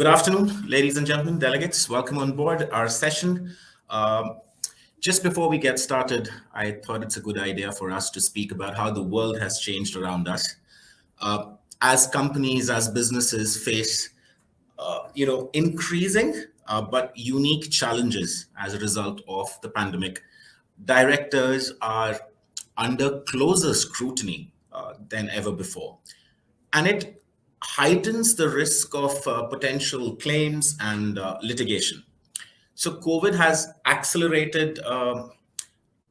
Good afternoon, ladies and gentlemen, delegates. Welcome on board our session. Just before we get started, I thought it's a good idea for us to speak about how the world has changed around us. As companies, as businesses face, increasing but unique challenges as a result of the pandemic, directors are under closer scrutiny than ever before. And it heightens the risk of potential claims and litigation. So, COVID has accelerated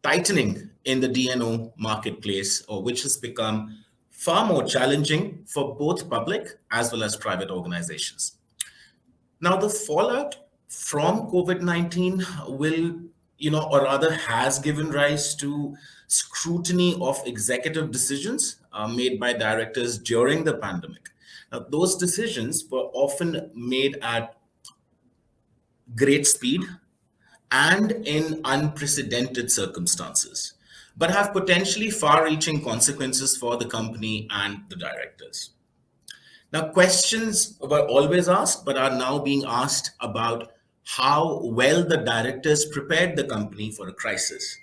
tightening in the DNO marketplace, or which has become far more challenging for both public as well as private organizations. Now, the fallout from COVID 19 will, or rather has given rise to scrutiny of executive decisions made by directors during the pandemic. Now, those decisions were often made at great speed and in unprecedented circumstances, but have potentially far reaching consequences for the company and the directors. Now, questions were always asked, but are now being asked about how well the directors prepared the company for a crisis.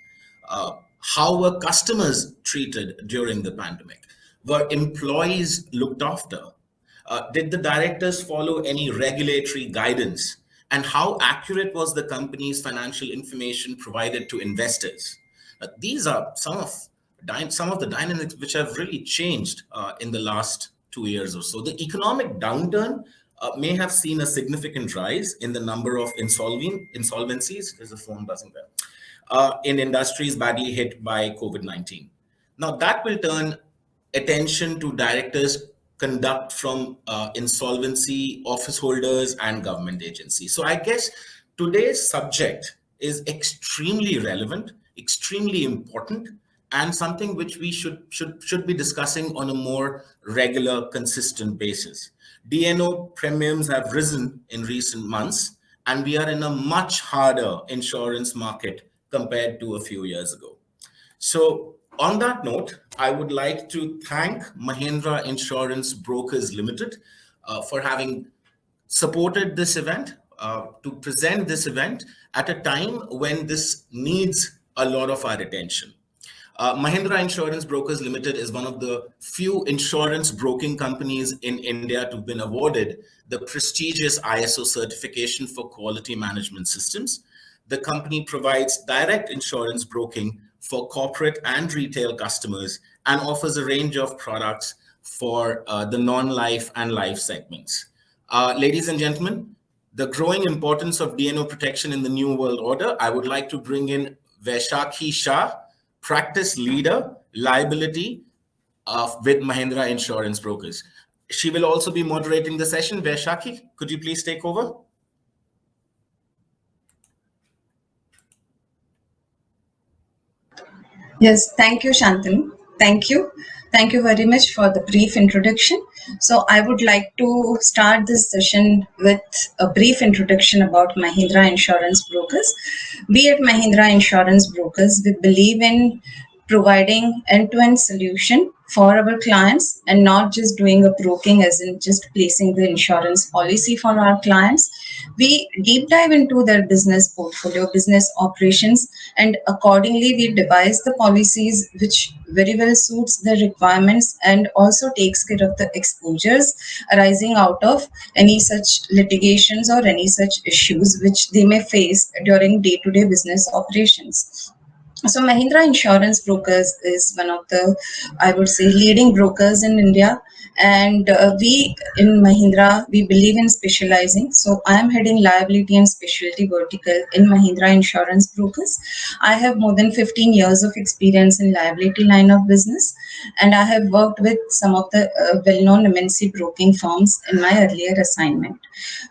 How were customers treated during the pandemic? Were employees looked after? Did the directors follow any regulatory guidance? And how accurate was the company's financial information provided to investors? These are some of the dynamics which have really changed in the last 2 years or so. The economic downturn may have seen a significant rise in the number of insolvencies. There's a phone buzzing there. In industries badly hit by COVID-19. Now, that will turn attention to directors' conduct from insolvency office holders and government agencies. So I guess today's subject is extremely relevant, extremely important, and something which we should be discussing on a more regular, consistent basis. DNO premiums have risen in recent months, and we are in a much harder insurance market compared to a few years ago. So on that note, I would like to thank Mahindra Insurance Brokers Limited for having supported this event, to present this event at a time when this needs a lot of our attention. Mahindra Insurance Brokers Limited is one of the few insurance broking companies in India to have been awarded the prestigious ISO certification for quality management systems. The company provides direct insurance broking for corporate and retail customers and offers a range of products for the non-life and life segments. Ladies and gentlemen, the growing importance of DNO protection in the New World Order, I would like to bring in Vaishakhi Shah, practice leader, liability with Mahindra Insurance Brokers. She will also be moderating the session. Vaishakhi, could you please take over? Yes, thank you, Shantanu. Thank you. Thank you very much for the brief introduction. So I would like to start this session with a brief introduction about Mahindra Insurance Brokers. We at Mahindra Insurance Brokers, we believe in providing end-to-end solution for our clients and not just doing a broking as in just placing the insurance policy for our clients. We deep dive into their business portfolio, business operations, and accordingly we devise the policies which very well suits the requirements and also takes care of the exposures arising out of any such litigations or any such issues which they may face during day-to-day business operations. So Mahindra Insurance Brokers is one of the, I would say, leading brokers in India. And we in Mahindra, we believe in specializing. So I am heading liability and specialty vertical in Mahindra Insurance Brokers. I have more than 15 years of experience in liability line of business. And I have worked with some of the well-known MNC broking firms in my earlier assignment.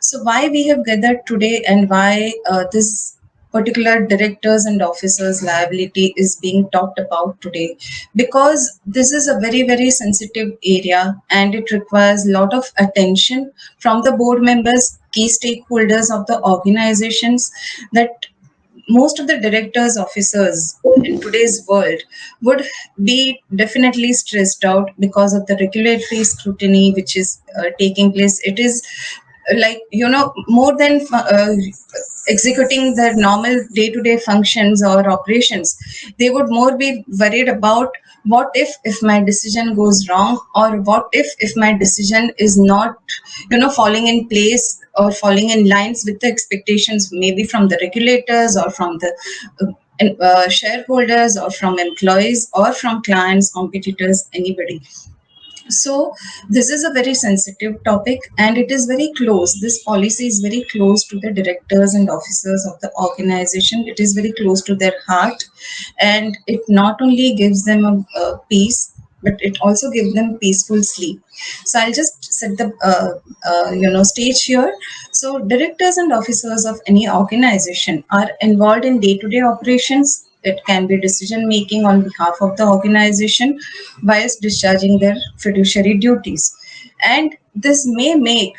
So why we have gathered today and why this particular directors and officers liability is being talked about today, because this is a very sensitive area and it requires a lot of attention from the board members, key stakeholders of the organizations, that most of the directors officers in today's world would be definitely stressed out because of the regulatory scrutiny which is taking place. It is like more than executing their normal day-to-day functions or operations, they would more be worried about what if my decision goes wrong, or what if my decision is not falling in place or falling in lines with the expectations, maybe from the regulators or from the shareholders or from employees or from clients, competitors, anybody. So this is a very sensitive topic, and it is very close. This policy is very close to the directors and officers of the organization. It is very close to their heart, and it not only gives them a peace, but it also gives them peaceful sleep. So I'll just set the stage here. So directors and officers of any organization are involved in day-to-day operations. It can be decision making on behalf of the organization whilst discharging their fiduciary duties. And this may make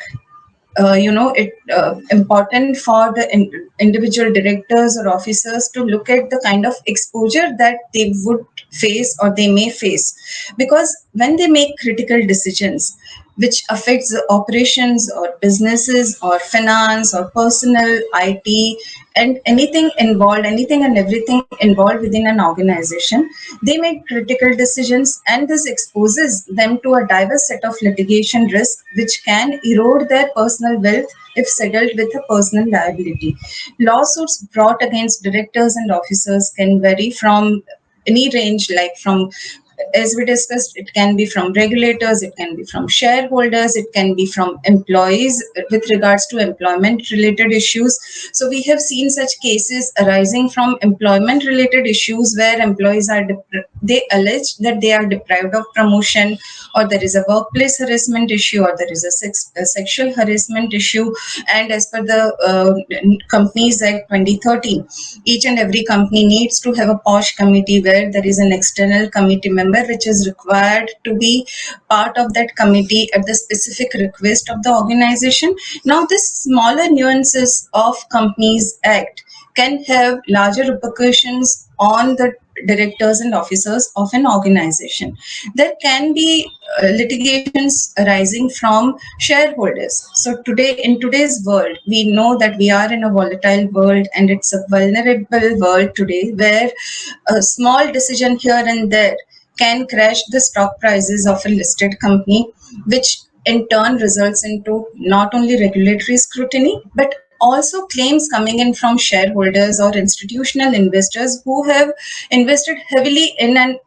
it important for the individual directors or officers to look at the kind of exposure that they would face or they may face, because when they make critical decisions which affects the operations or businesses or finance or personal IT and anything and everything involved within an organization, they make critical decisions, and this exposes them to a diverse set of litigation risk which can erode their personal wealth if settled with a personal liability. Lawsuits brought against directors and officers can vary from any range, like from, as we discussed, it can be from regulators, it can be from shareholders, it can be from employees with regards to employment related issues. So we have seen such cases arising from employment related issues where employees are they allege that they are deprived of promotion, or there is a workplace harassment issue, or there is a sexual harassment issue. And as per the Companies Act 2013, each and every company needs to have a POSH committee where there is an external committee member which is required to be part of that committee at the specific request of the organization. Now, this smaller nuances of Companies Act can have larger repercussions on the directors and officers of an organization. There can be litigations arising from shareholders. So today, in today's world, we know that we are in a volatile world, and it's a vulnerable world today where a small decision here and there can crash the stock prices of a listed company, which in turn results into not only regulatory scrutiny, but also claims coming in from shareholders or institutional investors who have invested heavily in an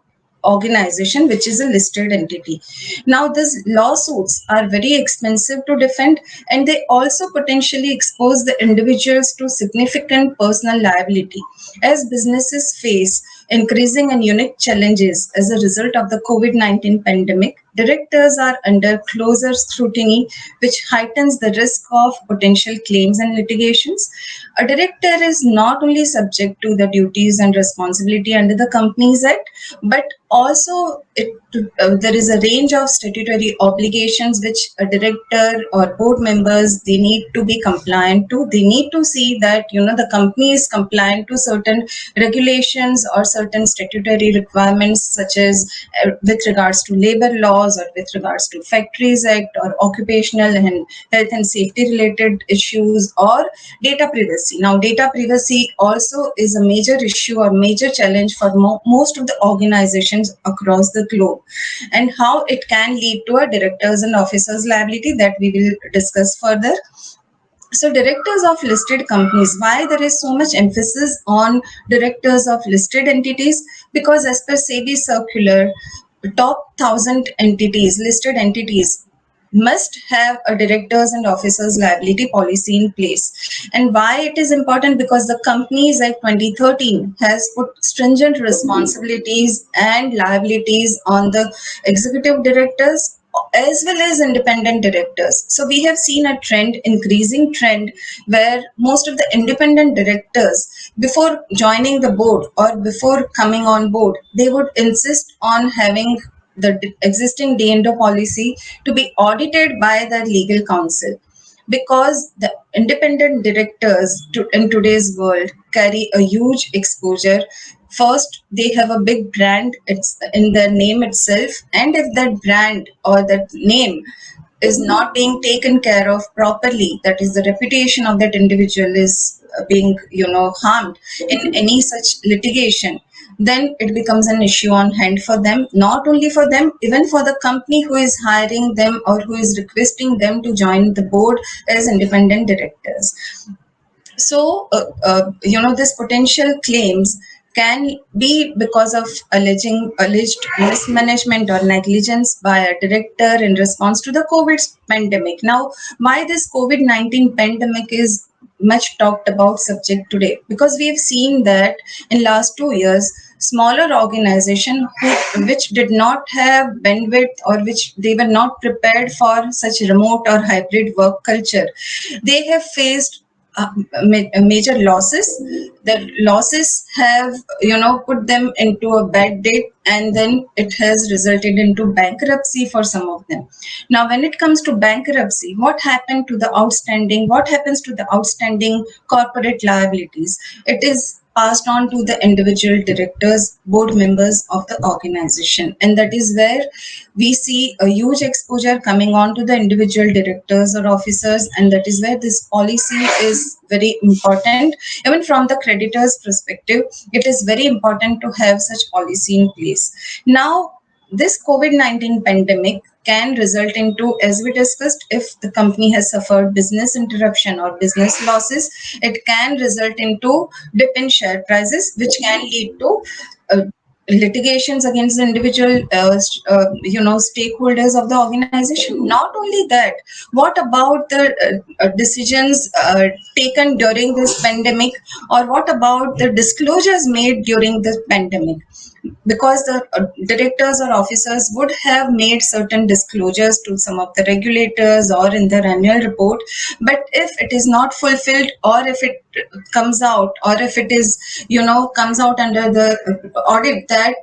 organization which is a listed entity. Now, these lawsuits are very expensive to defend, and they also potentially expose the individuals to significant personal liability as businesses face increasing and unique challenges as a result of the COVID-19 pandemic. Directors are under closer scrutiny, which heightens the risk of potential claims and litigations. A director is not only subject to the duties and responsibility under the Companies Act, but also there is a range of statutory obligations which a director or board members, they need to be compliant to. They need to see that the company is compliant to certain regulations or certain statutory requirements, such as with regards to labor laws, or with regards to Factories Act, or occupational and health and safety related issues, or data privacy. Now, data privacy also is a major issue or major challenge for most of the organizations across the globe, and how it can lead to a directors and officers liability that we will discuss further. So directors of listed companies, why there is so much emphasis on directors of listed entities? Because as per SEBI circular, top 1,000 entities, listed entities, must have a directors and officers liability policy in place. And why it is important? Because the Companies Act 2013 has put stringent responsibilities and liabilities on the executive directors as well as independent directors. So we have seen a trend, increasing trend, where most of the independent directors, before joining the board or before coming on board, they would insist on having the existing D&O policy to be audited by the legal counsel, because the independent directors in today's world carry a huge exposure. First, they have a big brand, it's in their name itself, and if that brand or that name is not being taken care of properly, that is, the reputation of that individual is being, harmed in any such litigation, then it becomes an issue on hand for them, not only for them, even for the company who is hiring them or who is requesting them to join the board as independent directors. So, this potential claims can be because of alleged mismanagement or negligence by a director in response to the COVID pandemic. Now, why this COVID-19 pandemic is much talked about subject today? Because we have seen that in last 2 years, smaller organization which did not have bandwidth or which they were not prepared for such remote or hybrid work culture, they have faced major losses. The losses have, put them into a bad debt, and then it has resulted into bankruptcy for some of them. Now, when it comes to bankruptcy, what happens to the outstanding corporate liabilities? It is passed on to the individual directors, board members of the organization. And that is where we see a huge exposure coming on to the individual directors or officers. And that is where this policy is very important. Even from the creditor's perspective, it is very important to have such policy in place. Now, this COVID-19 pandemic can result into, as we discussed, if the company has suffered business interruption or business losses, it can result into dip in share prices, which can lead to uh, litigations against the individual stakeholders of the organization. Not only that, what about the decisions taken during this pandemic, or what about the disclosures made during this pandemic? Because the directors or officers would have made certain disclosures to some of the regulators or in their annual report, but if it is not fulfilled, or if it comes out, or if it is, comes out under the audit that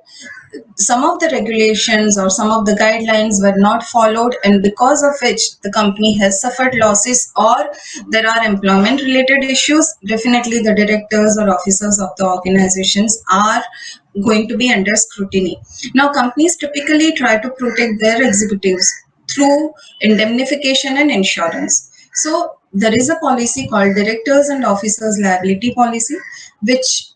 some of the regulations or some of the guidelines were not followed, and because of which the company has suffered losses, or there are employment related issues, definitely the directors or officers of the organizations are going to be under scrutiny. Now, companies typically try to protect their executives through indemnification and insurance. So there is a policy called Directors and Officers Liability Policy, which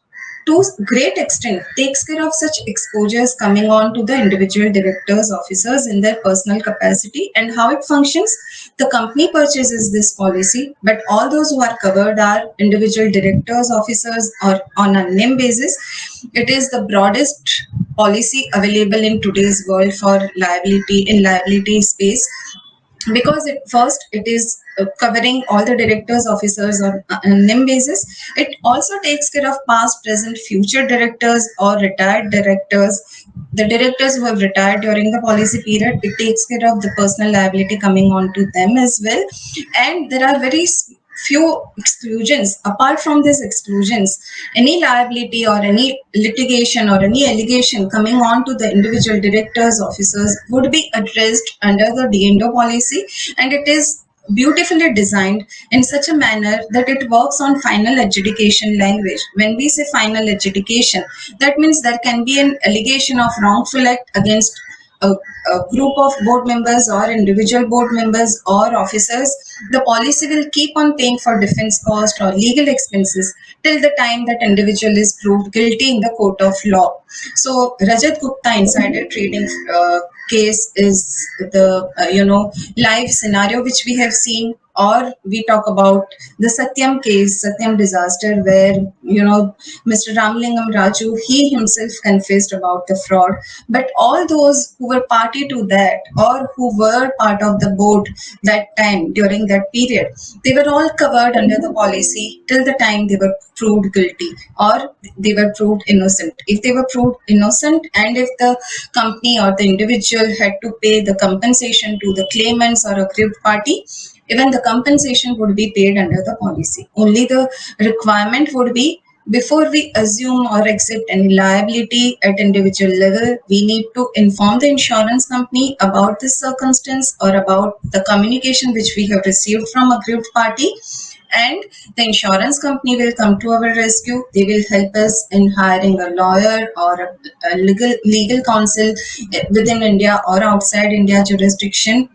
to great extent takes care of such exposures coming on to the individual directors, officers in their personal capacity. And how it functions: the company purchases this policy, but all those who are covered are individual directors, officers, or on a name basis. It is the broadest policy available in today's world for liability space, because it is covering all the directors, officers on a name basis. It also takes care of past, present, future directors or retired directors, the directors who have retired during the policy period. It takes care of the personal liability coming on to them as well. And there are very few exclusions. Apart from these exclusions, any liability or any litigation or any allegation coming on to the individual directors, officers would be addressed under the D&O policy, and it is beautifully designed in such a manner that it works on final adjudication language. When we say final adjudication, that means there can be an allegation of wrongful act against a, a group of board members or individual board members or officers. The policy will keep on paying for defense cost or legal expenses till the time that individual is proved guilty in the court of law. So Rajat Gupta insider trading case is the live scenario which we have seen. Or we talk about the Satyam disaster, where Mr. Ramalingam Raju, he himself confessed about the fraud, but all those who were party to that or who were part of the board that time during that period, they were all covered under the policy till the time they were proved guilty or they were proved innocent. If they were proved innocent, and if the company or the individual had to pay the compensation to the claimants or aggrieved party, even the compensation would be paid under the policy. Only the requirement would be, before we assume or accept any liability at individual level, we need to inform the insurance company about this circumstance or about the communication which we have received from a aggrieved party, and the insurance company will come to our rescue. They will help us in hiring a lawyer or a legal counsel within India or outside India jurisdiction,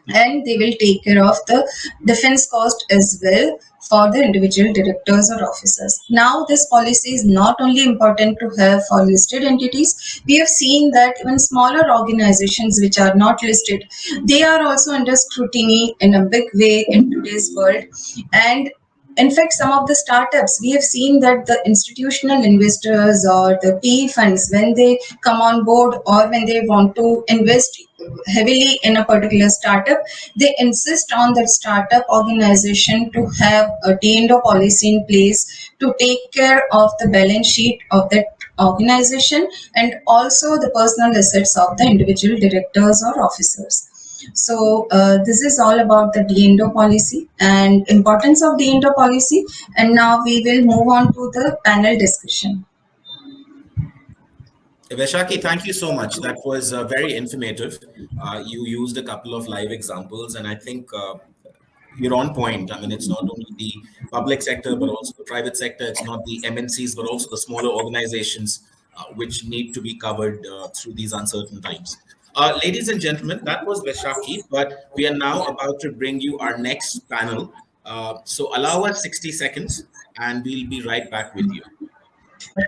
and they will take care of the defense cost as well for the individual directors or officers. Now, this policy is not only important to have for listed entities. We have seen that even smaller organizations which are not listed, they are also under scrutiny in a big way in today's world. And in fact, some of the startups, we have seen that the institutional investors or the PE funds, when they come on board or when they want to invest heavily in a particular startup, they insist on that startup organization to have a D&O policy in place to take care of the balance sheet of that organization and also the personal assets of the individual directors or officers. So this is all about the D&O policy and importance of D&O policy. And now we will move on to the panel discussion. Vaishaki, thank you so much. That was very informative. You used a couple of live examples, and I think you're on point. I mean, it's not only the public sector, but also the private sector. It's not the MNCs, but also the smaller organizations which need to be covered through these uncertain times. Ladies and gentlemen, that was Vaishaki, but we are now about to bring you our next panel. So allow us 60 seconds, and we'll be right back with you.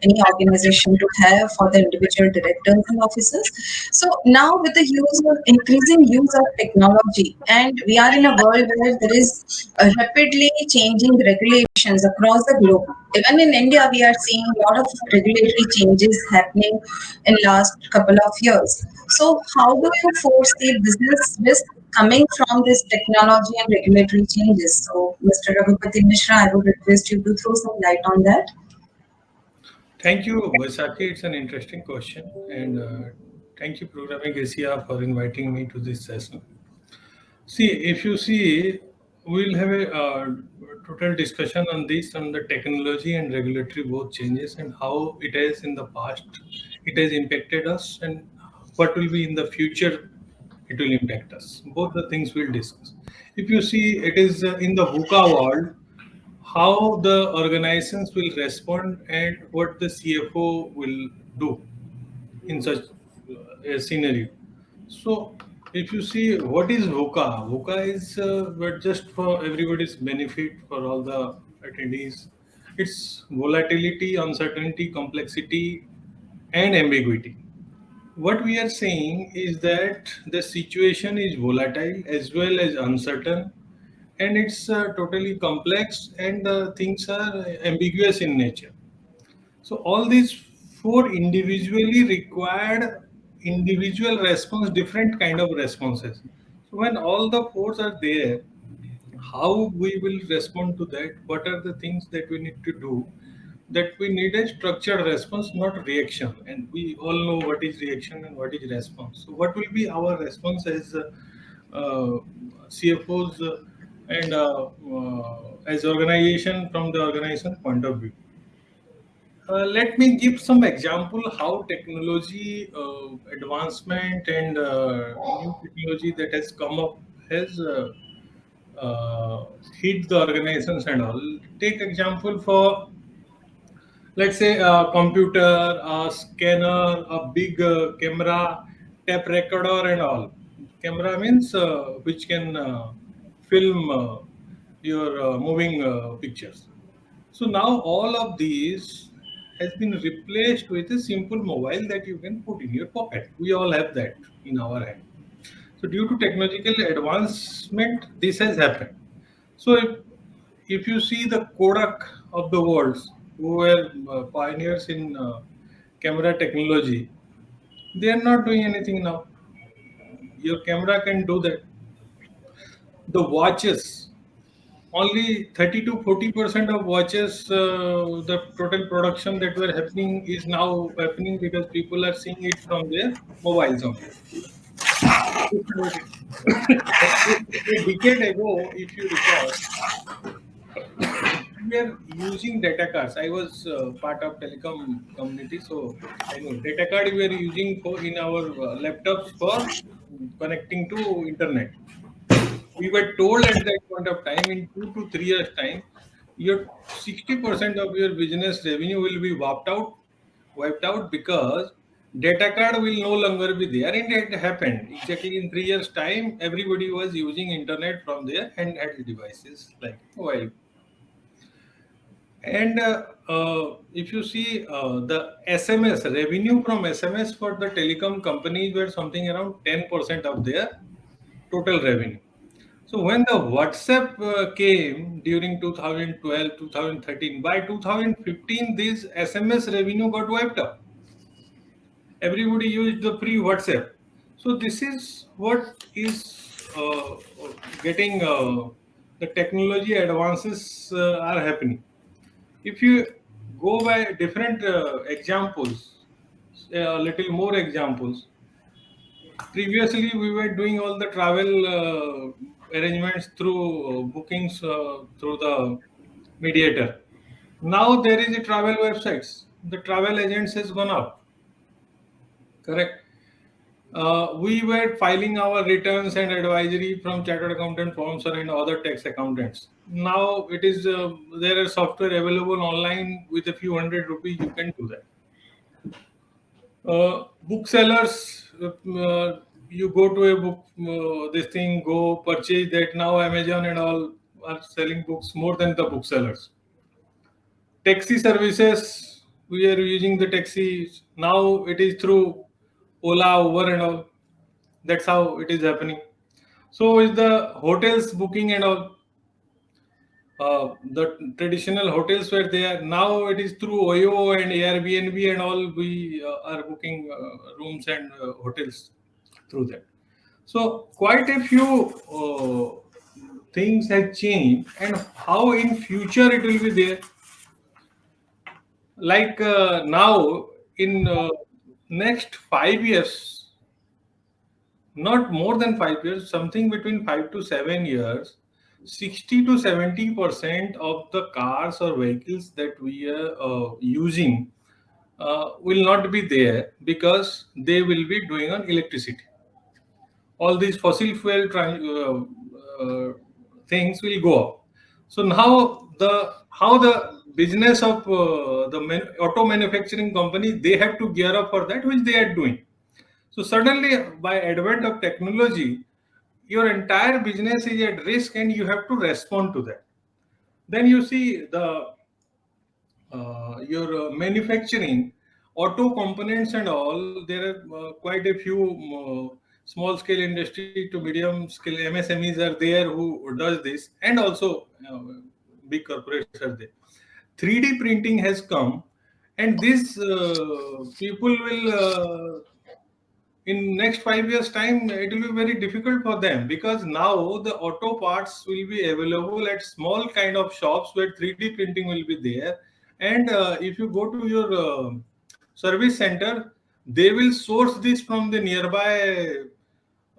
Any organization to have for the individual directors and officers. So now with the increasing use of technology, and we are in a world where there is a rapidly changing regulations across the globe. Even in India, we are seeing a lot of regulatory changes happening in last couple of years. So how do you foresee business risk coming from this technology and regulatory changes? So Mr. Raghupati Mishra, I would request you to throw some light on that. Thank you, Vaisakhi. It's an interesting question. And thank you, Programming Asia, for inviting me to this session. See, if you see, we'll have a total discussion on this, on the technology and regulatory both changes and how it has in the past, it has impacted us and what will be in the future, it will impact us. Both the things we'll discuss. If you see, it is in the VUCA world, how the organizations will respond and what the CFO will do in such a scenario. So, if you see what is VUCA, VUCA is but just for everybody's benefit for all the attendees. It's volatility, uncertainty, complexity, and ambiguity. What we are saying is that the situation is volatile as well as uncertain, and it's totally complex, and things are ambiguous in nature. So all these four individually required individual response, different kind of responses. So when all the fours are there, how we will respond to that? What are the things that we need to do? That we need a structured response, not reaction. And we all know what is reaction and what is response. So what will be our response as CFOs and as organization from the organization point of view? Let me give some example how technology advancement and new technology that has come up has hit the organizations and all. Take example for, let's say, a computer, a scanner, a big camera, tape recorder and all. Camera means which can film your moving pictures. So now all of these has been replaced with a simple mobile that you can put in your pocket. We all have that in our hand. So due to technological advancement, this has happened. So if you see the Kodak of the world, who were pioneers in camera technology, they are not doing anything now. Your camera can do that. The watches, only 30 to 40% of watches, the total production that were happening is now happening because people are seeing it from their mobiles only. A decade ago, if you recall, we are using data cards. I was part of telecom community, so I know data card we are using for in our laptops for connecting to internet. We were told at that point of time, in 2 to 3 years time, your 60% of your business revenue will be wiped out because data card will no longer be there, and it happened exactly in 3 years' time. Everybody was using internet from their handheld devices like mobile. And if you see the SMS revenue from SMS for the telecom companies were something around 10% of their total revenue. So when the WhatsApp came during 2012, 2013, by 2015, this SMS revenue got wiped out. Everybody used the free WhatsApp. So this is what is getting the technology advances are happening. If you go by different examples, a little more examples. Previously, we were doing all the travel arrangements through bookings through the mediator. Now there is a travel websites. The travel agents has gone up. Correct. We were filing our returns and advisory from chartered accountant firms and other tax accountants. Now it is there are software available online with a few hundred rupees. You can do that. Booksellers, you go to a book, this thing, go purchase that. Now Amazon and all are selling books more than the booksellers. Taxi services, we are using the taxis. Now it is through Ola, Uber and all. That's how it is happening. So is the hotels booking and all. The traditional hotels were there. Now it is through OYO and Airbnb and all. We are booking rooms and hotels through that. So quite a few things have changed, and how in future it will be there. Like now in next 5 years, not more than 5 years, something between 5 to 7 years, 60 to 70% of the cars or vehicles that we are using will not be there because they will be doing on electricity. All these fossil fuel things will go up. So now the how the business of the auto manufacturing company, they have to gear up for that, which they are doing. So suddenly, by advent of technology, your entire business is at risk, and you have to respond to that. Then you see the your manufacturing, auto components and all. There are quite a few small scale industry to medium scale MSMEs are there who does this, and also big corporates are there. 3D printing has come, and these people will in next 5 years time it will be very difficult for them, because now the auto parts will be available at small kind of shops where 3D printing will be there. And if you go to your service center, they will source this from the nearby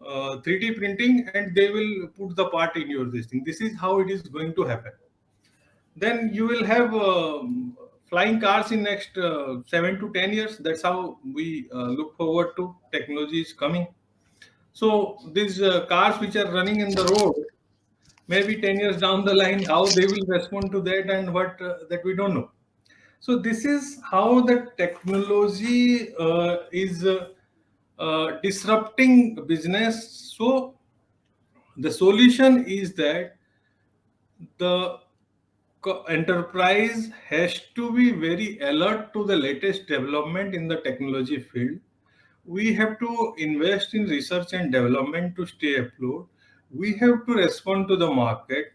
3D printing, and they will put the part in your this thing. This is how it is going to happen. Then you will have flying cars in next 7 to 10 years. That's how we look forward to technology is coming. So these cars which are running in the road, maybe 10 years down the line, how they will respond to that, and what that we don't know. So this is how the technology is disrupting business. So the solution is that the enterprise has to be very alert to the latest development in the technology field. We have to invest in research and development to stay afloat. We have to respond to the market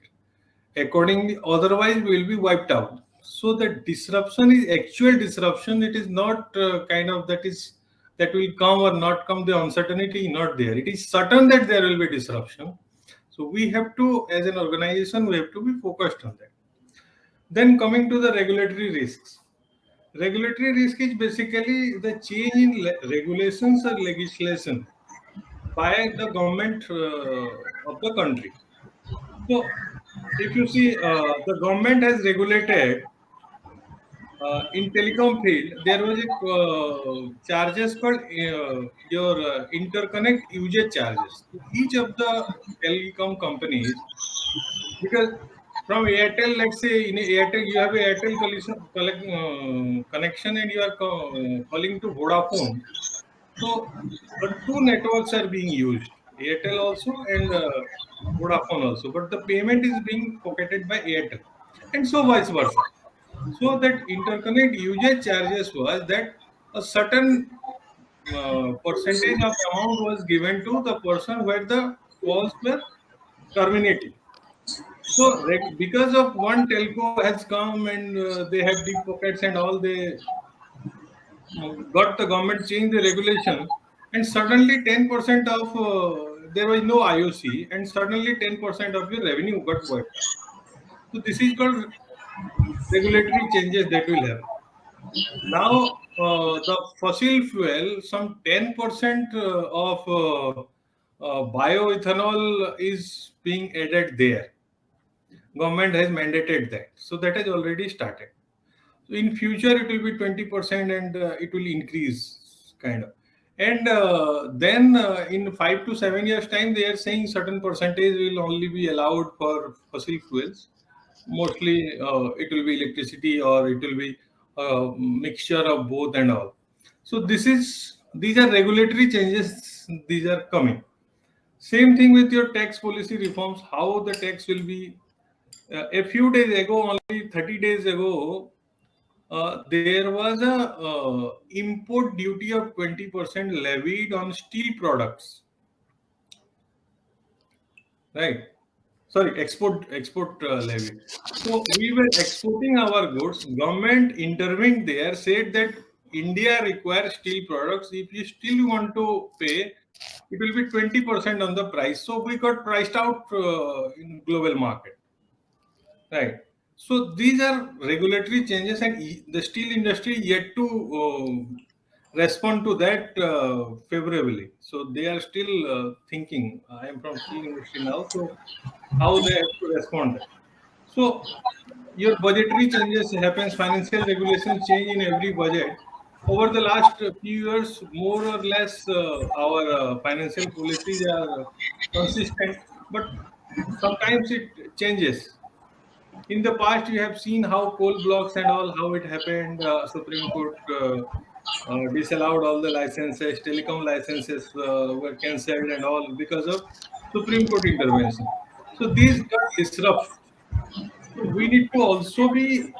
accordingly, otherwise we will be wiped out. So the disruption is actual disruption. It is not kind of that will come or not come. The uncertainty is not there. It is certain that there will be disruption. So we have to, as an organization, we have to be focused on that. Then coming to the regulatory risks. Regulatory risk is basically the change in regulations or legislation by the government of the country. So, if you see, the government has regulated in telecom field, there was a charges called your interconnect usage charges. So each of the telecom companies, because from Airtel, let's say in Airtel, you have a Airtel connection, and you are calling to Vodafone. So two networks are being used, Airtel also and Vodafone also, but the payment is being pocketed by Airtel, and so vice versa. So that interconnect usage charges was that a certain percentage of amount was given to the person where the calls were terminating. So because of one telco has come and they have deep pockets and all, they got the government change the regulation, and suddenly 10% of there was no IOC, and suddenly 10% of your revenue got wiped out. So this is called regulatory changes that will happen. Now the fossil fuel, some 10% of bioethanol is being added there. Government has mandated that, so that has already started. So in future it will be 20% and it will increase kind of. And then in 5 to 7 years time, they are saying certain percentage will only be allowed for fossil fuels. Mostly it will be electricity or it will be a mixture of both and all. So these are regulatory changes. These are coming. Same thing with your tax policy reforms. How the tax will be. A few days ago, only 30 days ago, there was a import duty of 20% levied on steel products, right? Sorry, export levy. So we were exporting our goods. Government intervened there, said that India requires steel products. If you still want to pay, it will be 20% on the price. So we got priced out in global market. Right. So these are regulatory changes, and the steel industry yet to respond to that favorably. So they are still thinking. I am from steel industry now, so how they have to respond that. So your budgetary changes happens, financial regulations change in every budget. Over the last few years, more or less, our financial policies are consistent, but sometimes it changes. In the past you have seen how coal blocks and all how it happened. Supreme Court disallowed all the licenses, telecom licenses were cancelled and all because of Supreme Court intervention. So these got disrupt. So we need to also be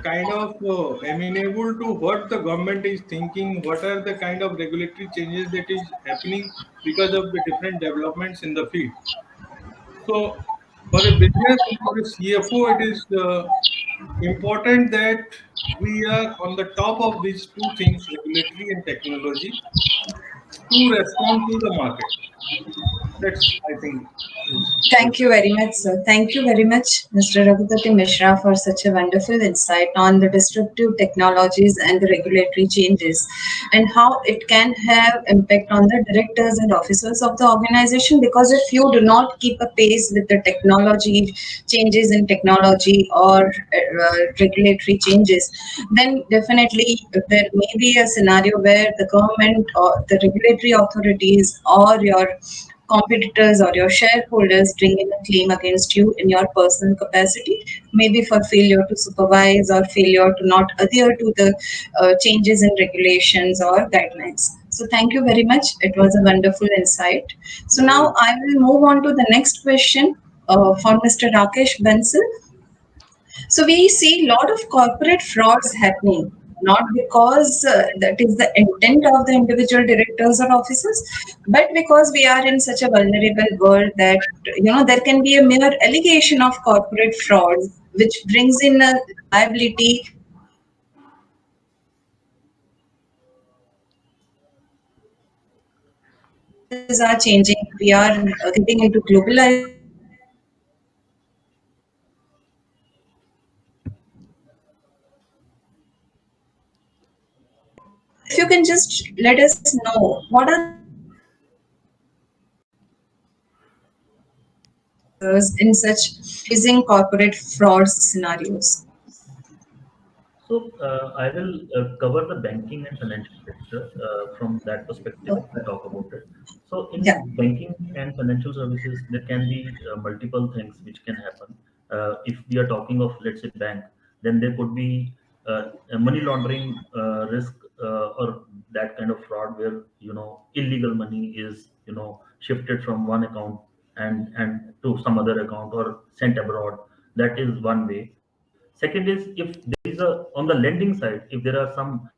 kind of amenable to what the government is thinking, what are the kind of regulatory changes that is happening because of the different developments in the field. So, for a business and for a CFO, it is important that we are on the top of these two things, regulatory and technology, to respond to the market. That's, I think, is good. Thank you very much, sir. Thank you very much, Mr. Raghupati Mishra, for such a wonderful insight on the disruptive technologies and the regulatory changes and how it can have impact on the directors and officers of the organization. Because if you do not keep a pace with the technology changes in technology or regulatory changes, then definitely there may be a scenario where the government or the regulatory authorities or your competitors or your shareholders bring in a claim against you in your personal capacity, maybe for failure to supervise or failure to not adhere to the changes in regulations or guidelines. So, thank you very much. It was a wonderful insight. So, now I will move on to the next question for Mr. Rakesh Bansal. So we see a lot of corporate frauds happening, not because that is the intent of the individual directors or officers, but because we are in such a vulnerable world that there can be a mere allegation of corporate fraud, which brings in a liability or businesses are changing. We are getting into globalization. So if you can just let us know what are the strategies that you use to in such facing corporate fraud scenarios. So I will cover the banking and financial sector from that perspective if we talk about it. So Yeah. in banking and financial services, there can be multiple things which can happen. If we are talking of, let's say, bank, then there could be a money laundering risk or that kind of fraud where illegal money is shifted from one account and to some other account or sent abroad. That is one way. Second is, if there is a on the lending side, if there are some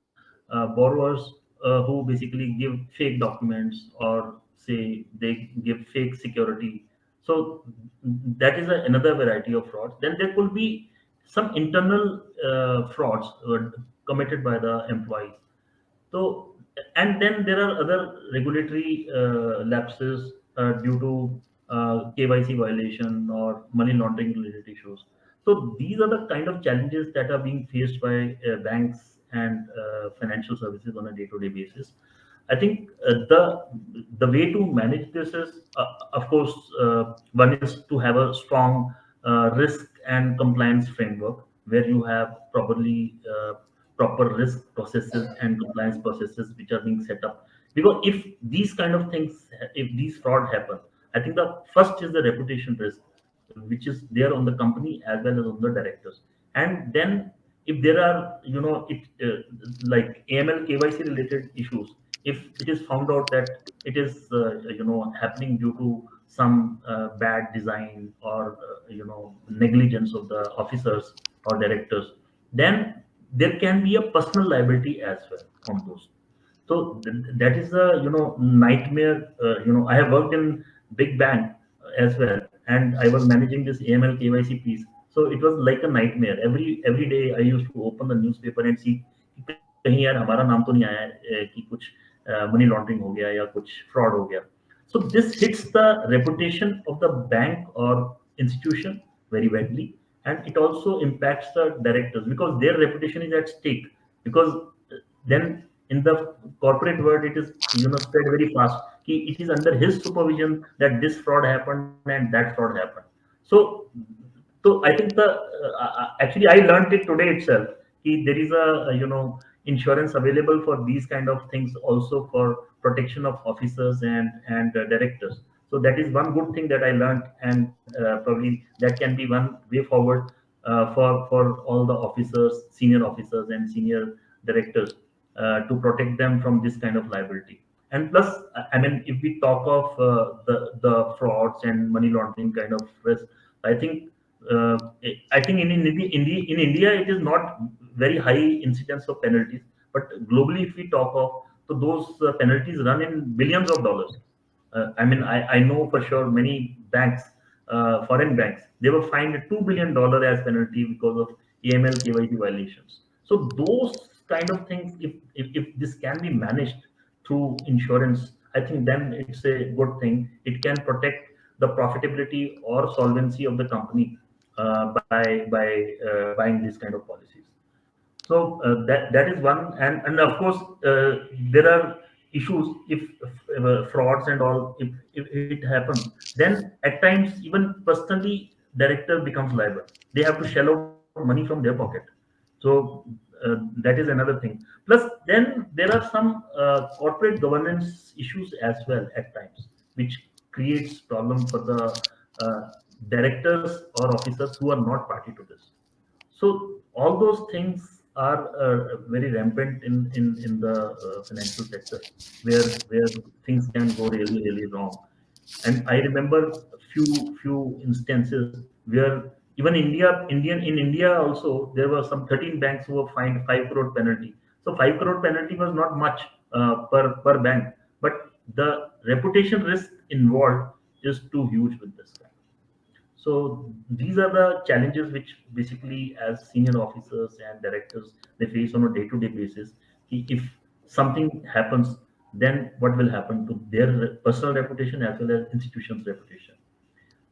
borrowers who basically give fake documents, or say they give fake security. So that is another variety of frauds. Then there could be some internal frauds committed by the employees. So, and then there are other regulatory lapses due to KYC violation or money laundering related issues. So these are the kind of challenges that are being faced by banks and financial services on a day-to-day basis. I think the way to manage this is, of course, one is to have a strong risk and compliance framework where you have proper risk processes and compliance processes which are being set up. Because if these kind of things, if these fraud happen, I think the first is the reputation risk, which is there on the company as well as on the directors. And then if there are, like AML KYC related issues, if it is found out that it is, happening due to some bad design or, negligence of the officers or directors, then there can be a personal liability as well on those. So that is a nightmare. I have worked in big bank as well, and I was managing this AML KYC piece. So it was like a nightmare. Every day I used to open the newspaper and see कि कहीं यार हमारा नाम तो नहीं आया है कि कुछ money laundering हो गया या कुछ fraud हो गया. So this hits the reputation of the bank or institution very badly, and it also impacts the directors because their reputation is at stake. Because then in the corporate world it is spread very fast. It is under his supervision that this fraud happened and that fraud happened. So so I think actually I learned it today itself. There is a insurance available for these kind of things also for protection of officers and directors. So that is one good thing that I learned, and probably that can be one way forward for all the officers, senior officers, and senior directors to protect them from this kind of liability. And plus, I mean, if we talk of the frauds and money laundering kind of risk, I think I think in India it is not very high incidence of penalties, but globally if we talk of, so those penalties run in billions of dollars. I mean, I know for sure many banks, foreign banks, they were fined $2 billion as penalty because of AML KYC violations. So those kind of things, if this can be managed through insurance, I think then it's a good thing. It can protect the profitability or solvency of the company by buying these kind of policies. So that is one, and of course there are issues if frauds and all, if it happens, then at times even personally director becomes liable. They have to shell out money from their pocket. So that is another thing. Plus then there are some corporate governance issues as well at times, which creates problem for the directors or officers who are not party to this. So all those things are very rampant in the financial sector, where things can go really wrong. And I remember few instances where even in India also there were some 13 banks who were fined 5 crore penalty. So 5 crore penalty was not much per bank, but the reputation risk involved is too huge with this guy. So these are the challenges which basically as senior officers and directors they face on a day-to-day basis. If something happens, then what will happen to their personal reputation as well as institution's reputation?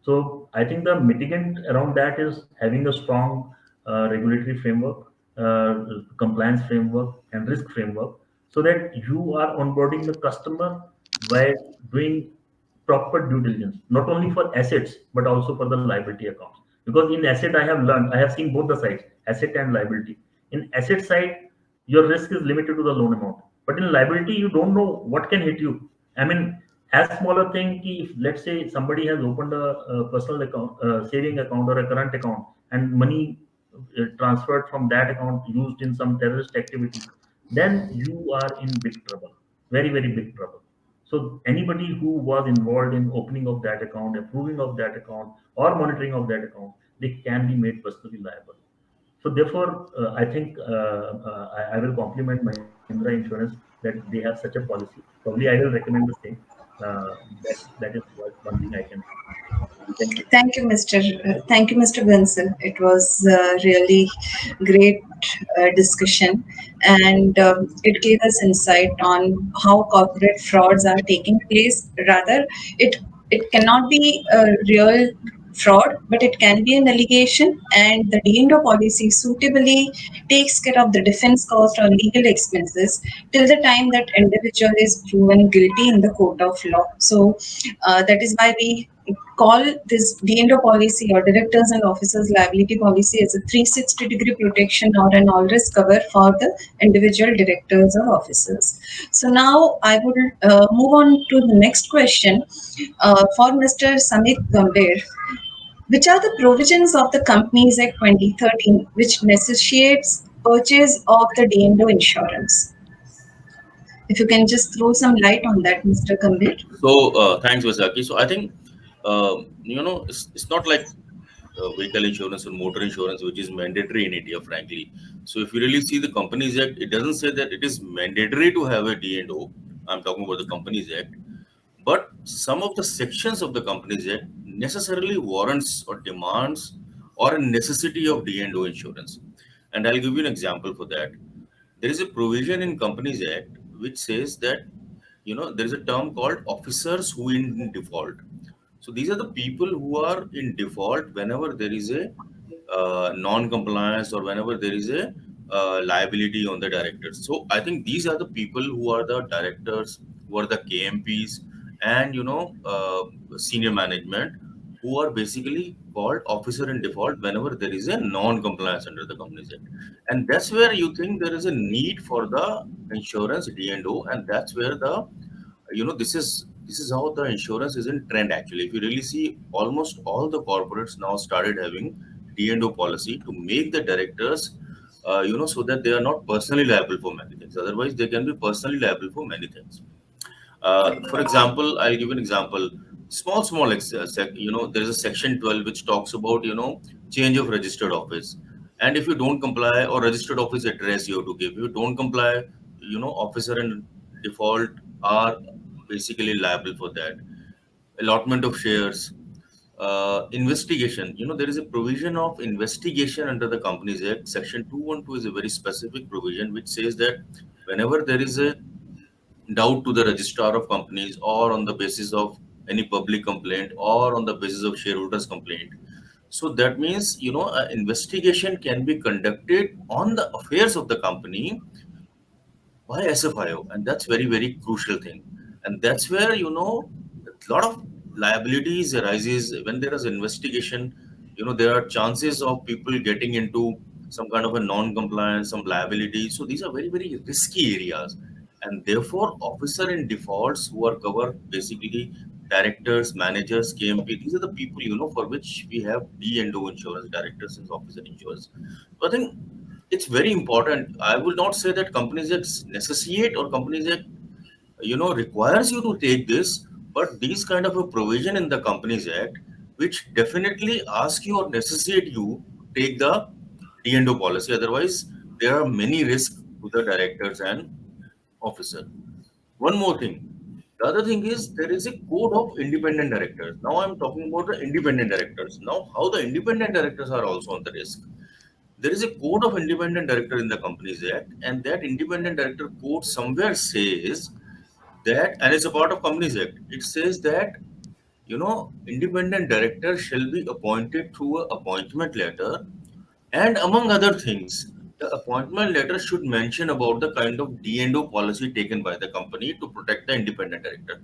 So I think the mitigant around that is having a strong regulatory framework, compliance framework, and risk framework, so that you are onboarding the customer by doing proper due diligence, not only for assets but also for the liability accounts. Because in asset, I have seen both the sides, asset and liability. In asset side, your risk is limited to the loan amount, but in liability, you don't know what can hit you. I mean, as smaller thing, if let's say somebody has opened a personal account, saving account or a current account, and money transferred from that account used in some terrorist activity, then you are in big trouble, very, very big trouble. So anybody who was involved in opening of that account, approving of that account, or monitoring of that account, they can be made personally liable. So therefore, I think I will compliment Mahindra Insurance that they have such a policy. Probably I will recommend the same. That is one thing I can say. Thank you. Thank you, Mr. Vincent. It was really great discussion, and it gave us insight on how corporate frauds are taking place. Rather, it cannot be a real fraud, but it can be an allegation, and the D&O policy suitably takes care of the defense cost or legal expenses till the time that individual is proven guilty in the court of law. So that is why we call this D&O policy or directors and officers liability policy as a 360-degree protection or an all risk cover for the individual directors or officers. So now I would move on to the next question for Mr. Samit Gambhir. Which are the provisions of the Companies Act 2013 which necessitates purchase of the D&O insurance? If you can just throw some light on that, Mr. Gambhir. So thanks, Vasaki. So I think it's not like vehicle insurance or motor insurance, which is mandatory in India, frankly. So if you really see the Companies Act, it doesn't say that it is mandatory to have a D&O. I'm talking about the Companies Act, but some of the sections of the Companies Act necessarily warrants or demands or a necessity of D&O insurance. And I'll give you an example for that. There is a provision in Companies Act which says that there is a term called officers who in default. So these are the people who are in default whenever there is a non-compliance or whenever there is a liability on the directors. So I think these are the people who are the directors, who are the KMPs, and senior management, who are basically called officer in default whenever there is a non-compliance under the Companies Act. And that's where you think there is a need for the insurance D&O, and that's where the this is how the insurance is in trend. Actually, if you really see, almost all the corporates now started having D&O policy to make the directors so that they are not personally liable for many things. Otherwise they can be personally liable for many things. For example, I'll give an example. Small, there is a section 12 which talks about, change of registered office. And if you don't comply, or registered office address you have to give, if you don't comply, officer in default are basically liable for that. Allotment of shares, investigation. There is a provision of investigation under the Companies Act. Section 212 is a very specific provision which says that whenever there is a doubt to the registrar of companies, or on the basis of any public complaint, or on the basis of shareholders complaint, so that means an investigation can be conducted on the affairs of the company by SFIO, and that's very, very crucial thing. And that's where a lot of liabilities arises when there is investigation. There are chances of people getting into some kind of a non-compliance, some liability. So these are very, very risky areas, and therefore officer in defaults who are covered, basically directors, managers, KMP. These are the people for which we have D&O insurance, directors and officer insurance. So I think it's very important. I will not say that Companies Act necessitate or Companies Act, requires you to take this, but these kind of a provision in the Companies Act, which definitely ask you or necessitate you to take the D&O policy. Otherwise, there are many risks to the directors and officer. One more thing. The other thing is there is a code of independent directors. Now I'm talking about the independent directors. Now, how the independent directors are also on the risk. There is a code of independent director in the Companies Act, and that independent director code somewhere says that, and it's a part of Companies Act. It says that independent director shall be appointed through a appointment letter, and among other things, the appointment letter should mention about the kind of D&O policy taken by the company to protect the independent director.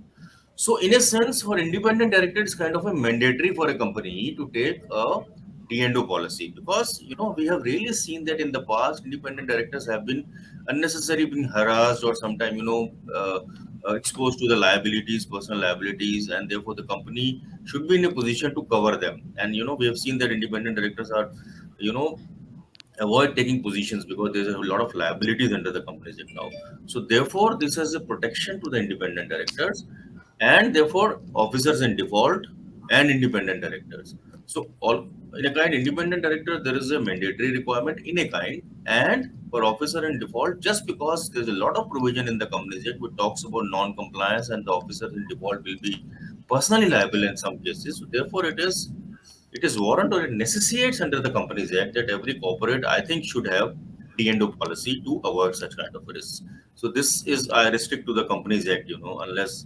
So, in a sense, for independent director, it's kind of a mandatory for a company to take a D&O policy, because we have really seen that in the past, independent directors have been unnecessarily being harassed, or sometimes exposed to the liabilities, personal liabilities, and therefore the company should be in a position to cover them. And we have seen that independent directors are you know avoid taking positions because there's a lot of liabilities under the Companies Act now. So therefore, this is a protection to the independent directors, and therefore officers in default and independent directors. So all in a kind, independent director, there is a mandatory requirement in a kind, and for officer in default, just because there's a lot of provision in the Companies Act which talks about non-compliance, and the officer in default will be personally liable in some cases. So therefore, it is warrant, or it necessitates under the Companies Act, that every corporate, I think, should have D&O policy to avoid such kind of risks. So this is, I restrict to the Companies Act, unless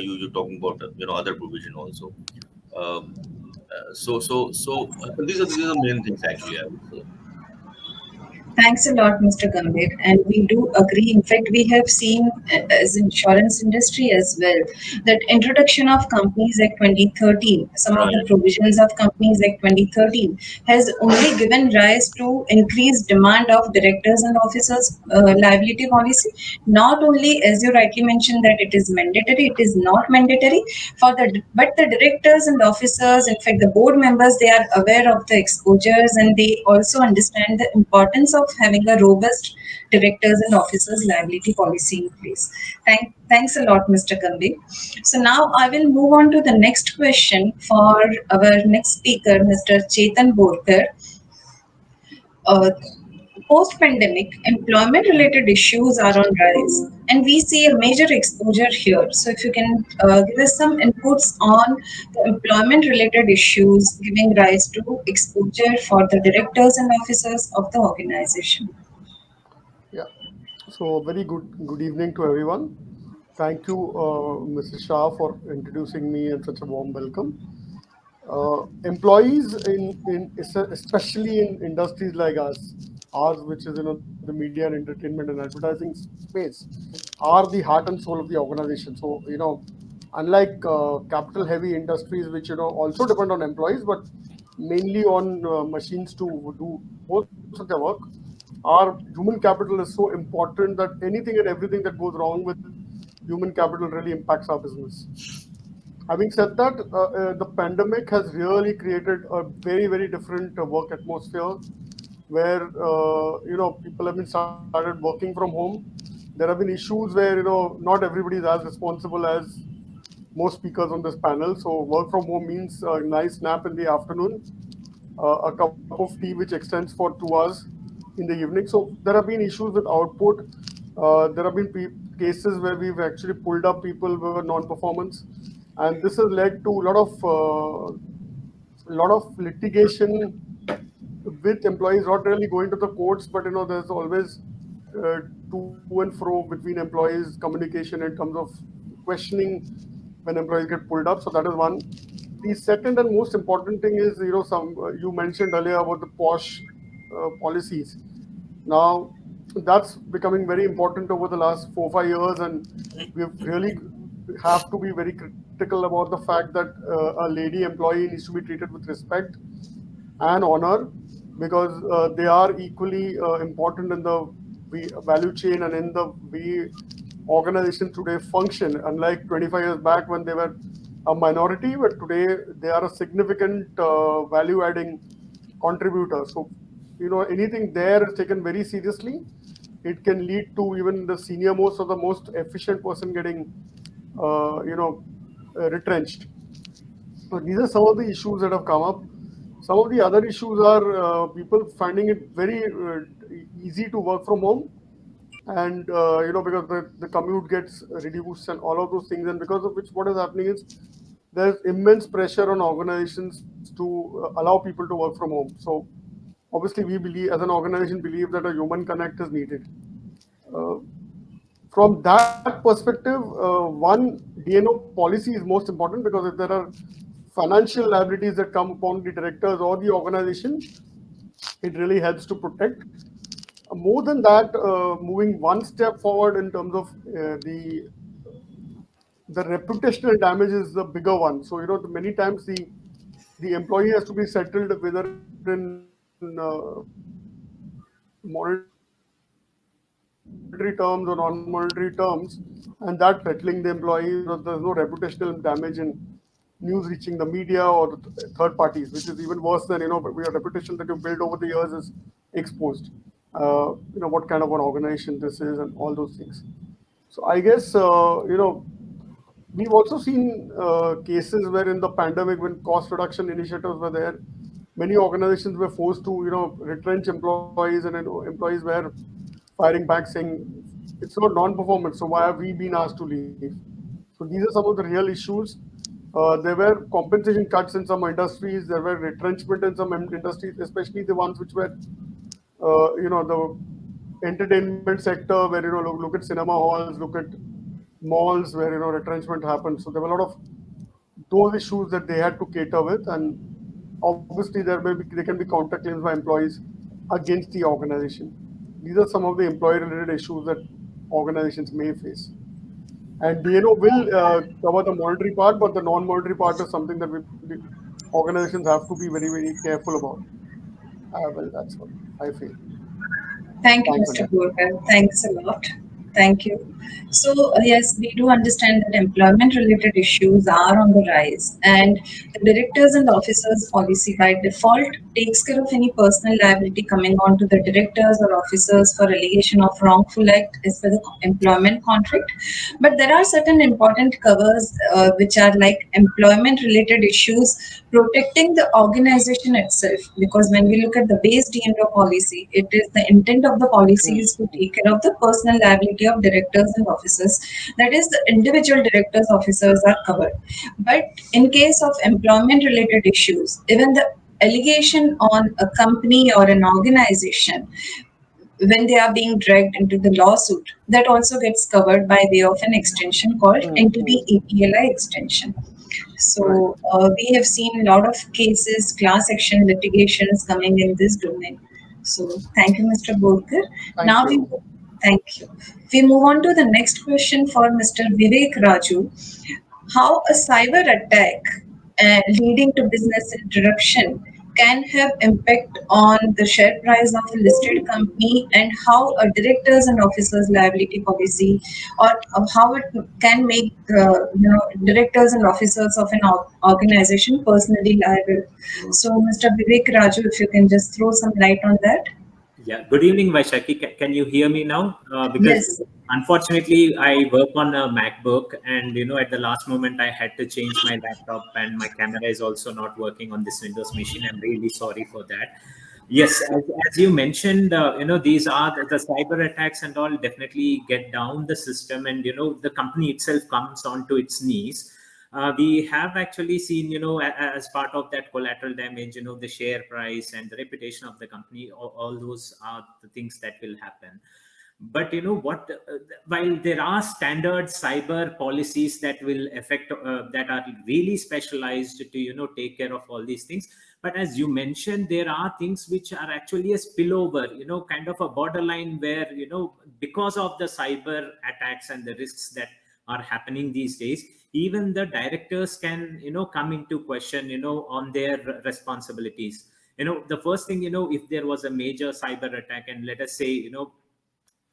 you're talking about other provision also. Um, these are the main things actually, I would say. Thanks a lot, Mr. Gambhir. And we do agree. In fact, we have seen as insurance industry as well that introduction of Companies Act 2013, some of the Right. provisions of Companies Act 2013 has only given rise to increased demand of directors and officers liability policy. Not only, as you rightly mentioned, that it is mandatory, it is not mandatory for but the directors and officers, in fact, the board members, they are aware of the exposures and they also understand the importance of having a robust directors and officers liability policy in place. Thanks a lot, Mr. Gambhir. So now I will move on to the next question for our next speaker, Mr. Chetan Borkar. Uh, Post pandemic, employment related issues are on rise, and we see a major exposure here. So, if you can give us some inputs on the employment related issues giving rise to exposure for the directors and officers of the organization. Yeah. So very good evening to everyone. Thank you, Mrs. Shah, for introducing me and such a warm welcome. Employees especially in industries like ours, which is the media and entertainment and advertising space, are the heart and soul of the organization. So unlike capital heavy industries, which also depend on employees, but mainly on machines to do most of their work, our human capital is so important that anything and everything that goes wrong with human capital really impacts our business. Having said that, the pandemic has really created a very, very different work atmosphere where people have been started working from home. There have been issues where not everybody is as responsible as most speakers on this panel. So work from home means a nice nap in the afternoon, a cup of tea which extends for 2 hours in the evening. So there have been issues with output. There have been cases where we've actually pulled up people who were non-performance, and this has led to a lot of litigation with employees not really going to the courts, but there's always uh, to and fro between employees communication in terms of questioning when employees get pulled up. So that is one. The second and most important thing is some you mentioned earlier about the posh policies. Now that's becoming very important over the last 4 5 years, and we really have to be very critical about the fact that a lady employee needs to be treated with respect and honor, because they are equally important in the value chain and in the way organizations today function. Unlike 25 years back when they were a minority, but today they are a significant value adding contributor. So, anything there is taken very seriously. It can lead to even the senior most or the most efficient person getting, retrenched. So these are some of the issues that have come up. Some of the other issues are people finding it very easy to work from home, and because the commute gets reduced and all of those things, and because of which what is happening is there's immense pressure on organizations to allow people to work from home. So obviously we believe, as an organization, believe that a human connect is needed. Uh, from that perspective, one, DNO policy is most important, because if there are financial liabilities that come upon the directors or the organization, it really helps to protect. More than that, moving one step forward in terms of the reputational damage is the bigger one. So many times the employee has to be settled whether in monetary terms or non-monetary terms, and that settling the employee, there's no reputational damage in news reaching the media or the third parties, which is even worse than, your reputation that you've built over the years is taken away. exposed. What kind of an organization this is and all those things. So I guess we've also seen cases where in the pandemic, when cost reduction initiatives were there, many organizations were forced to retrench employees, and employees were firing back saying it's not non-performance, so why have we been asked to leave? So these are some of the real issues. There were compensation cuts in some industries. There were retrenchment in some industries, especially the ones which were the entertainment sector, where look at cinema halls, look at malls where retrenchment happened. So there were a lot of those issues that they had to cater with, and obviously there can be counterclaims by employees against the organization. These are some of the employee related issues that organizations may face. And DNO will cover the monetary part, but the non-monetary part is something that organizations have to be very, very careful about. Well, that's what I feel. Thank you, Thanks Mr. again. Gorkar. Thanks a lot. Thank you. So, yes, we do understand that employment related issues are on the rise, and the directors and officers policy by default takes care of any personal liability coming on to the directors or officers for allegation of wrongful act as per the employment contract. But there are certain important covers which are like employment related issues protecting the organization itself. Because when we look at the base D&O policy, it is the intent of the policy is to take care of the personal liability of directors and officers. That is, the individual directors, officers are covered. But in case of employment related issues, even the allegation on a company or an organization, when they are being dragged into the lawsuit, that also gets covered by way of an extension called entity EPLI extension. Right. So we have seen a lot of cases, class action litigations coming in this domain. So thank you, Mr. Bolkar. Thank Now you. thank you. We move on to the next question for Mr. Vivek Raju. How a cyber attack leading to business interruption can have impact on the share price of a listed company, and how a directors and officers liability policy, or how it can make directors and officers of an organization personally liable. So Mr. Vivek Raju, if you can just throw some light on that. Yeah. Good evening, Vaishaki. Can you hear me now? Because Yes. unfortunately, I work on a MacBook, and at the last moment, I had to change my laptop, and my camera is also not working on this Windows machine. I'm really sorry for that. Yes, as you mentioned, these are the cyber attacks and all definitely get down the system, and the company itself comes onto its knees. We have actually seen, as part of that collateral damage, the share price and the reputation of the company, all those are the things that will happen. But what, while there are standard cyber policies that will affect, that are really specialized to, take care of all these things. But as you mentioned, there are things which are actually a spillover, kind of a borderline where, because of the cyber attacks and the risks that are happening these days, even the directors can come into question on their responsibilities. The first thing, if there was a major cyber attack, and let us say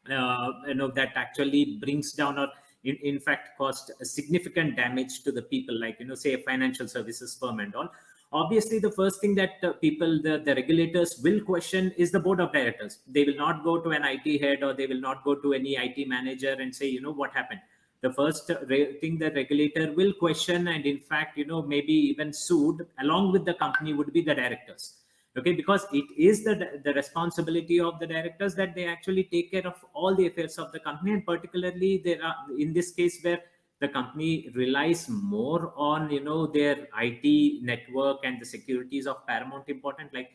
that actually brings down, or in fact caused a significant damage to the people, like say a financial services firm and all, obviously the first thing that people, the regulators will question is the board of directors. They will not go to an IT head, or they will not go to any IT manager and say, what happened. The first thing the regulator will question, and in fact maybe even sued along with the company, would be the directors. Okay, because it is the responsibility of the directors that they actually take care of all the affairs of the company. And particularly there are, in this case, where the company relies more on their IT network and the securities of paramount important, like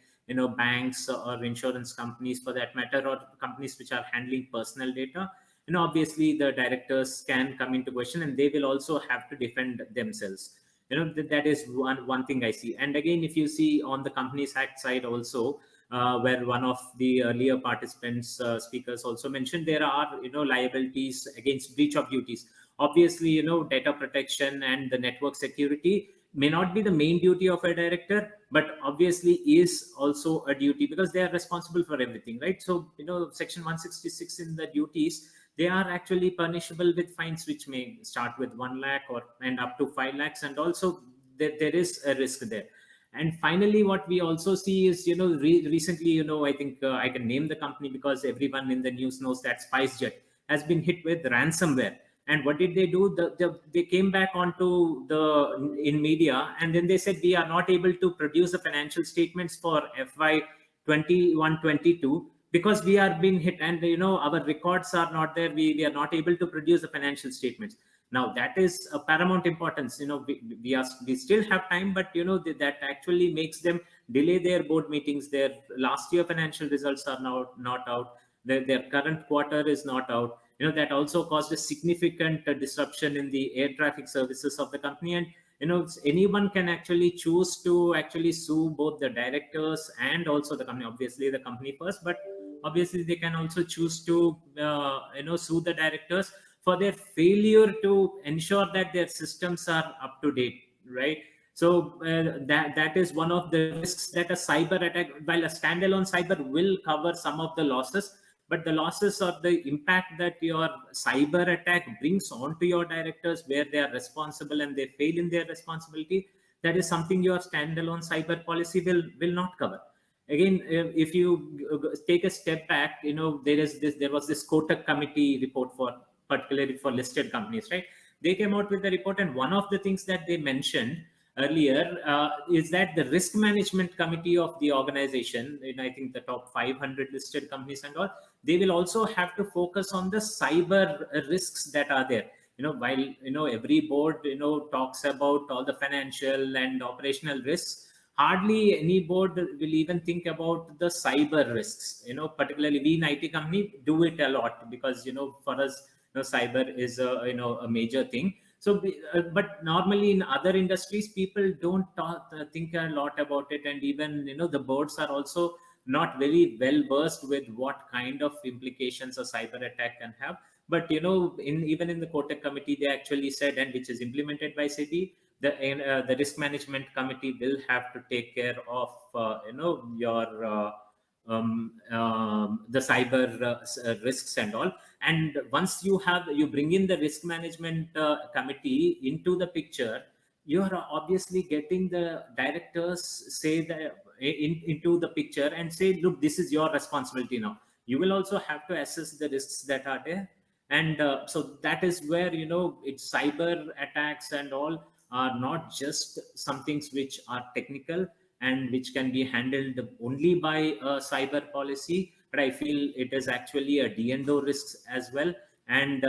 banks or insurance companies for that matter, or companies which are handling personal data. Obviously the directors can come into question, and they will also have to defend themselves. That is one thing I see. And again, if you see on the Companies Act side also, where one of the earlier participants, speakers also mentioned, there are liabilities against breach of duties. Obviously data protection and the network security may not be the main duty of a director, but obviously is also a duty, because they are responsible for everything, right? So section 166 in the duties, they are actually punishable with fines which may start with 1 lakh or and up to 5 lakhs. And also there is a risk there. And finally, what we also see is, recently, I think I can name the company because everyone in the news knows that SpiceJet has been hit with ransomware. And what did they do? They came back onto in media, and then they said, we are not able to produce the financial statements for FY 21-22 because we are being hit, and our records are not there. We are not able to produce the financial statements. Now that is a paramount importance. We still have time, but that actually makes them delay their board meetings. Their last year financial results are now not out. Their current quarter is not out. That also caused a significant disruption in the air traffic services of the company. And anyone can actually choose to actually sue both the directors and also the company. Obviously the company first, but obviously they can also choose to sue the directors for their failure to ensure that their systems are up to date, right? So that is one of the risks that a cyber attack, while a standalone cyber will cover some of the losses, but the losses or the impact that your cyber attack brings onto your directors, where they are responsible and they fail in their responsibility, that is something your standalone cyber policy will not cover. Again, if you take a step back, there was this Kotak committee report particularly for listed companies, right? They came out with the report, and one of the things that they mentioned earlier is that the risk management committee of the organization, in I think the top 500 listed companies and all, they will also have to focus on the cyber risks that are there. While every board talks about all the financial and operational risks, hardly any board will even think about the cyber risks. Particularly we in IT company do it a lot because for us, cyber is a major thing. So but normally in other industries, people don't think a lot about it, and even the boards are also not very well versed with what kind of implications a cyber attack can have. But even in the Kotak committee, they actually said, and which is implemented by SEBI, the risk management committee will have to take care of your the cyber risks and all. And once you bring in the risk management committee into the picture, you are obviously getting the directors say that into the picture and say, look, this is your responsibility now. You will also have to assess the risks that are there. And so that is where it's cyber attacks and all are not just some things which are technical and which can be handled only by a cyber policy, but I feel it is actually a D&O risks as well. And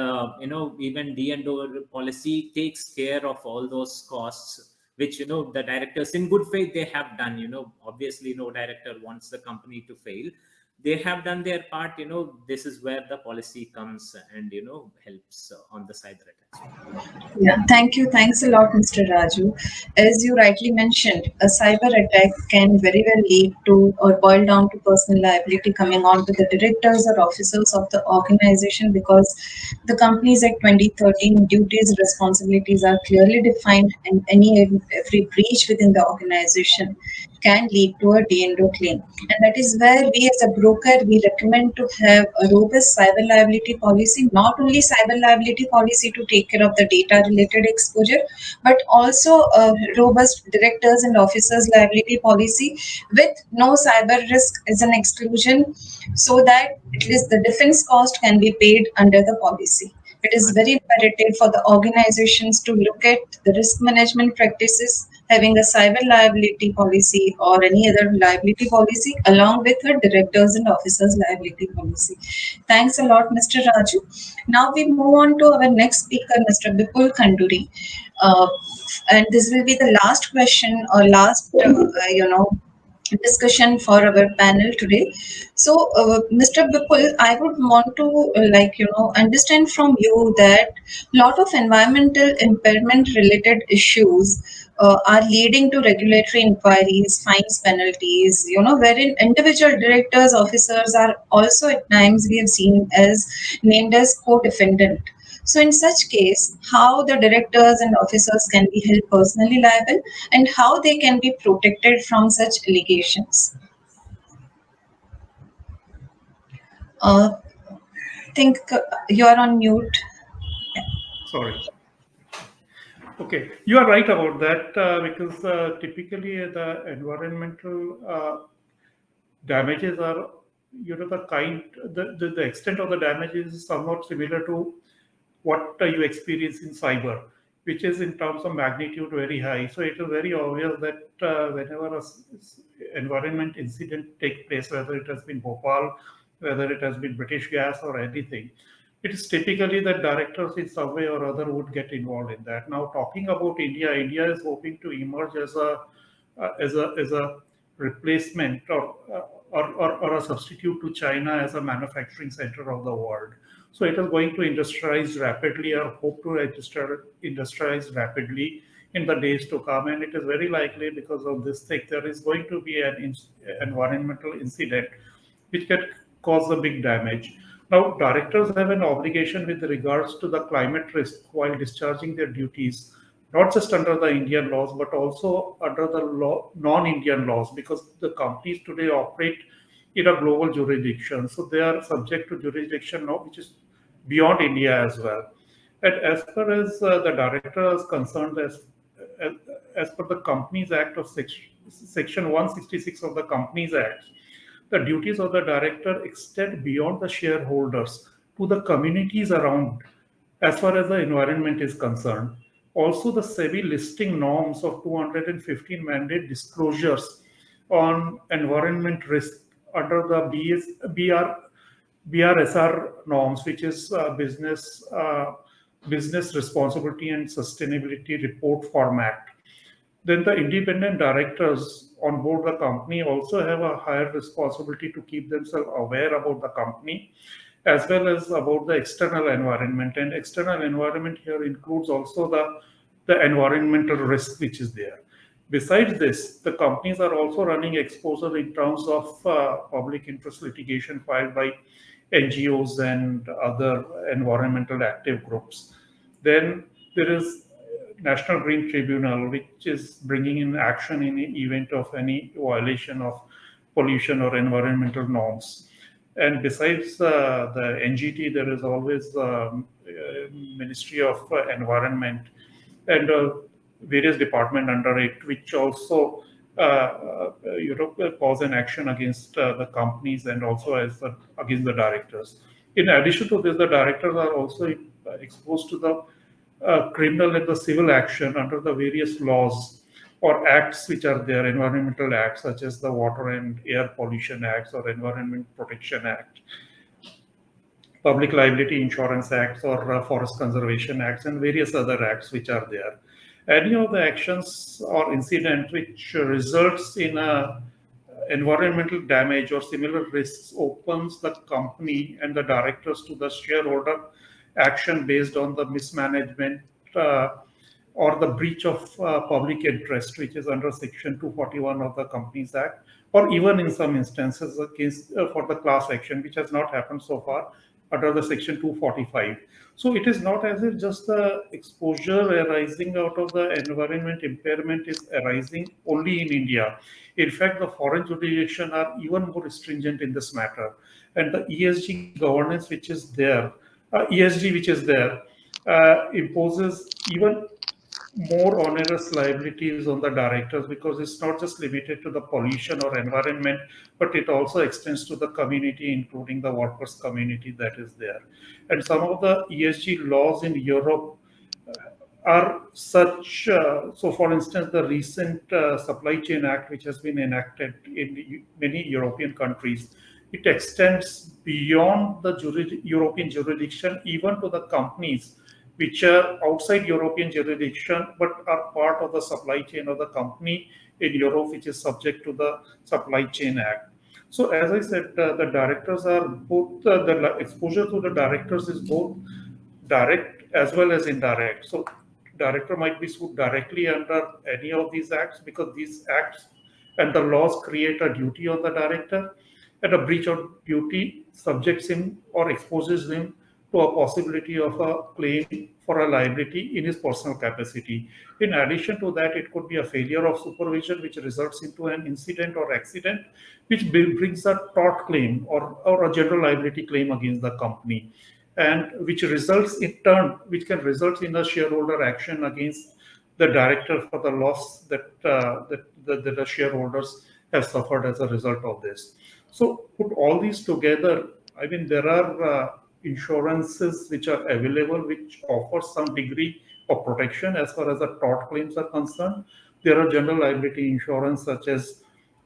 even D&O policy takes care of all those costs, which the directors in good faith they have done. Obviously no director wants the company to fail. They have done their part. This is where the policy comes and helps on the cyber attacks. Yeah, thank you. Thanks a lot, Mr. Raju. As you rightly mentioned, a cyber attack can very well lead to or boil down to personal liability coming on to the directors or officers of the organization, because the Companies Act 2013 duties, responsibilities are clearly defined, and every breach within the organization can lead to a D&O claim. And that is where we as a broker, we recommend to have a robust cyber liability policy, not only cyber liability policy to take care of the data related exposure, but also a robust directors and officers liability policy with no cyber risk as an exclusion, so that at least the defense cost can be paid under the policy. It is very imperative for the organizations to look at the risk management practices, having a cyber liability policy or any other liability policy along with her directors and officers liability policy. Thanks a lot, Mr. Raju. Now we move on to our next speaker, Mr. Bipul Khanduri. Uh, and this will be the last question or last, discussion for our panel today. So, Mr. Bipul, I would want to understand from you that lot of environmental impairment related issues are leading to regulatory inquiries, fines, penalties. Wherein individual directors, officers are also at times we have seen as named as co-defendant. So in such case, how the directors and officers can be held personally liable and how they can be protected from such allegations. I think you are on mute. Sorry. Okay, you are right about that because typically the environmental damages are, the kind, the extent of the damage is somewhat similar to what you experience in cyber, which is in terms of magnitude very high. So it is very obvious that whenever environment incident takes place, whether it has been Bhopal, whether it has been British Gas or anything, it is typically that directors in some way or other would get involved in that. Now, talking about India, India is hoping to emerge as a replacement or a substitute to China as a manufacturing center of the world. So it is going to industrialize rapidly or hope to industrialize rapidly in the days to come. And it is very likely because of this thing, there is going to be an environmental incident which can cause a big damage. Now, directors have an obligation with regards to the climate risk while discharging their duties, not just under the Indian laws, but also under the non-Indian laws, because the companies today operate in a global jurisdiction. So they are subject to jurisdiction now, which is beyond India as well. And as far as the director is concerned, as, as per the Companies Act of Section 166 of the Companies Act, the duties of the director extend beyond the shareholders to the communities around as far as the environment is concerned. Also, the SEBI listing norms of 215 mandate disclosures on environment risk under the BRSR norms, which is business responsibility and sustainability report format. Then the independent directors on board the company also have a higher responsibility to keep themselves aware about the company as well as about the external environment. And external environment here includes also the environmental risk which is there. Besides this, the companies are also running exposure in terms of public interest litigation filed by NGOs and other environmental active groups. Then there is National Green Tribunal, which is bringing in action in the event of any violation of pollution or environmental norms. And besides the NGT, there is always Ministry of Environment and various departments under it, which also cause an action against the companies and also against the directors. In addition to this, the directors are also exposed to the criminal and the civil action under the various laws or acts which are there, environmental acts such as the Water and Air Pollution Acts or Environment Protection Act, Public Liability Insurance Acts or Forest Conservation Acts and various other acts which are there. Any of the actions or incident which results in a environmental damage or similar risks opens the company and the directors to the shareholder action based on the mismanagement or the breach of public interest, which is under Section 241 of the Companies Act, or even in some instances against for the class action, which has not happened so far under the Section 245. So it is not as if just the exposure arising out of the environment impairment is arising only in India. In fact, the foreign jurisdictions are even more stringent in this matter. And the ESG governance, which is there, ESG, which is there, imposes even more onerous liabilities on the directors because it's not just limited to the pollution or environment, but it also extends to the community, including the workers' community that is there. And some of the ESG laws in Europe are such. So, for instance, the recent Supply Chain Act, which has been enacted in many European countries, it extends beyond the European jurisdiction, even to the companies which are outside European jurisdiction but are part of the supply chain of the company in Europe, which is subject to the Supply Chain Act. So, as I said, the directors are both, the exposure to the directors is both direct as well as indirect. So, director might be sued directly under any of these acts because these acts and the laws create a duty on the director, and a breach of duty subjects him or exposes him to a possibility of a claim for a liability in his personal capacity. In addition to that, it could be a failure of supervision which results into an incident or accident which brings a tort claim or a general liability claim against the company. and which results in turn, which can result in a shareholder action against the director for the loss that the shareholders have suffered as a result of this. So put all these together, I mean, there are insurances which are available which offer some degree of protection as far as the tort claims are concerned. There are general liability insurance such as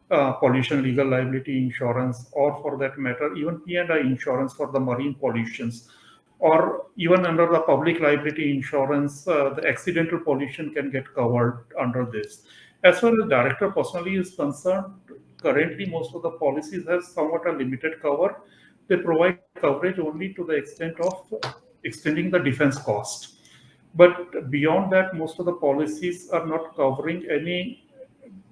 pollution legal liability insurance, or for that matter, even P&I insurance for the marine pollutions, or even under the public liability insurance, the accidental pollution can get covered under this. As far as director personally is concerned, currently most of the policies have somewhat a limited cover. They provide coverage only to the extent of extending the defense cost. But beyond that, most of the policies are not covering any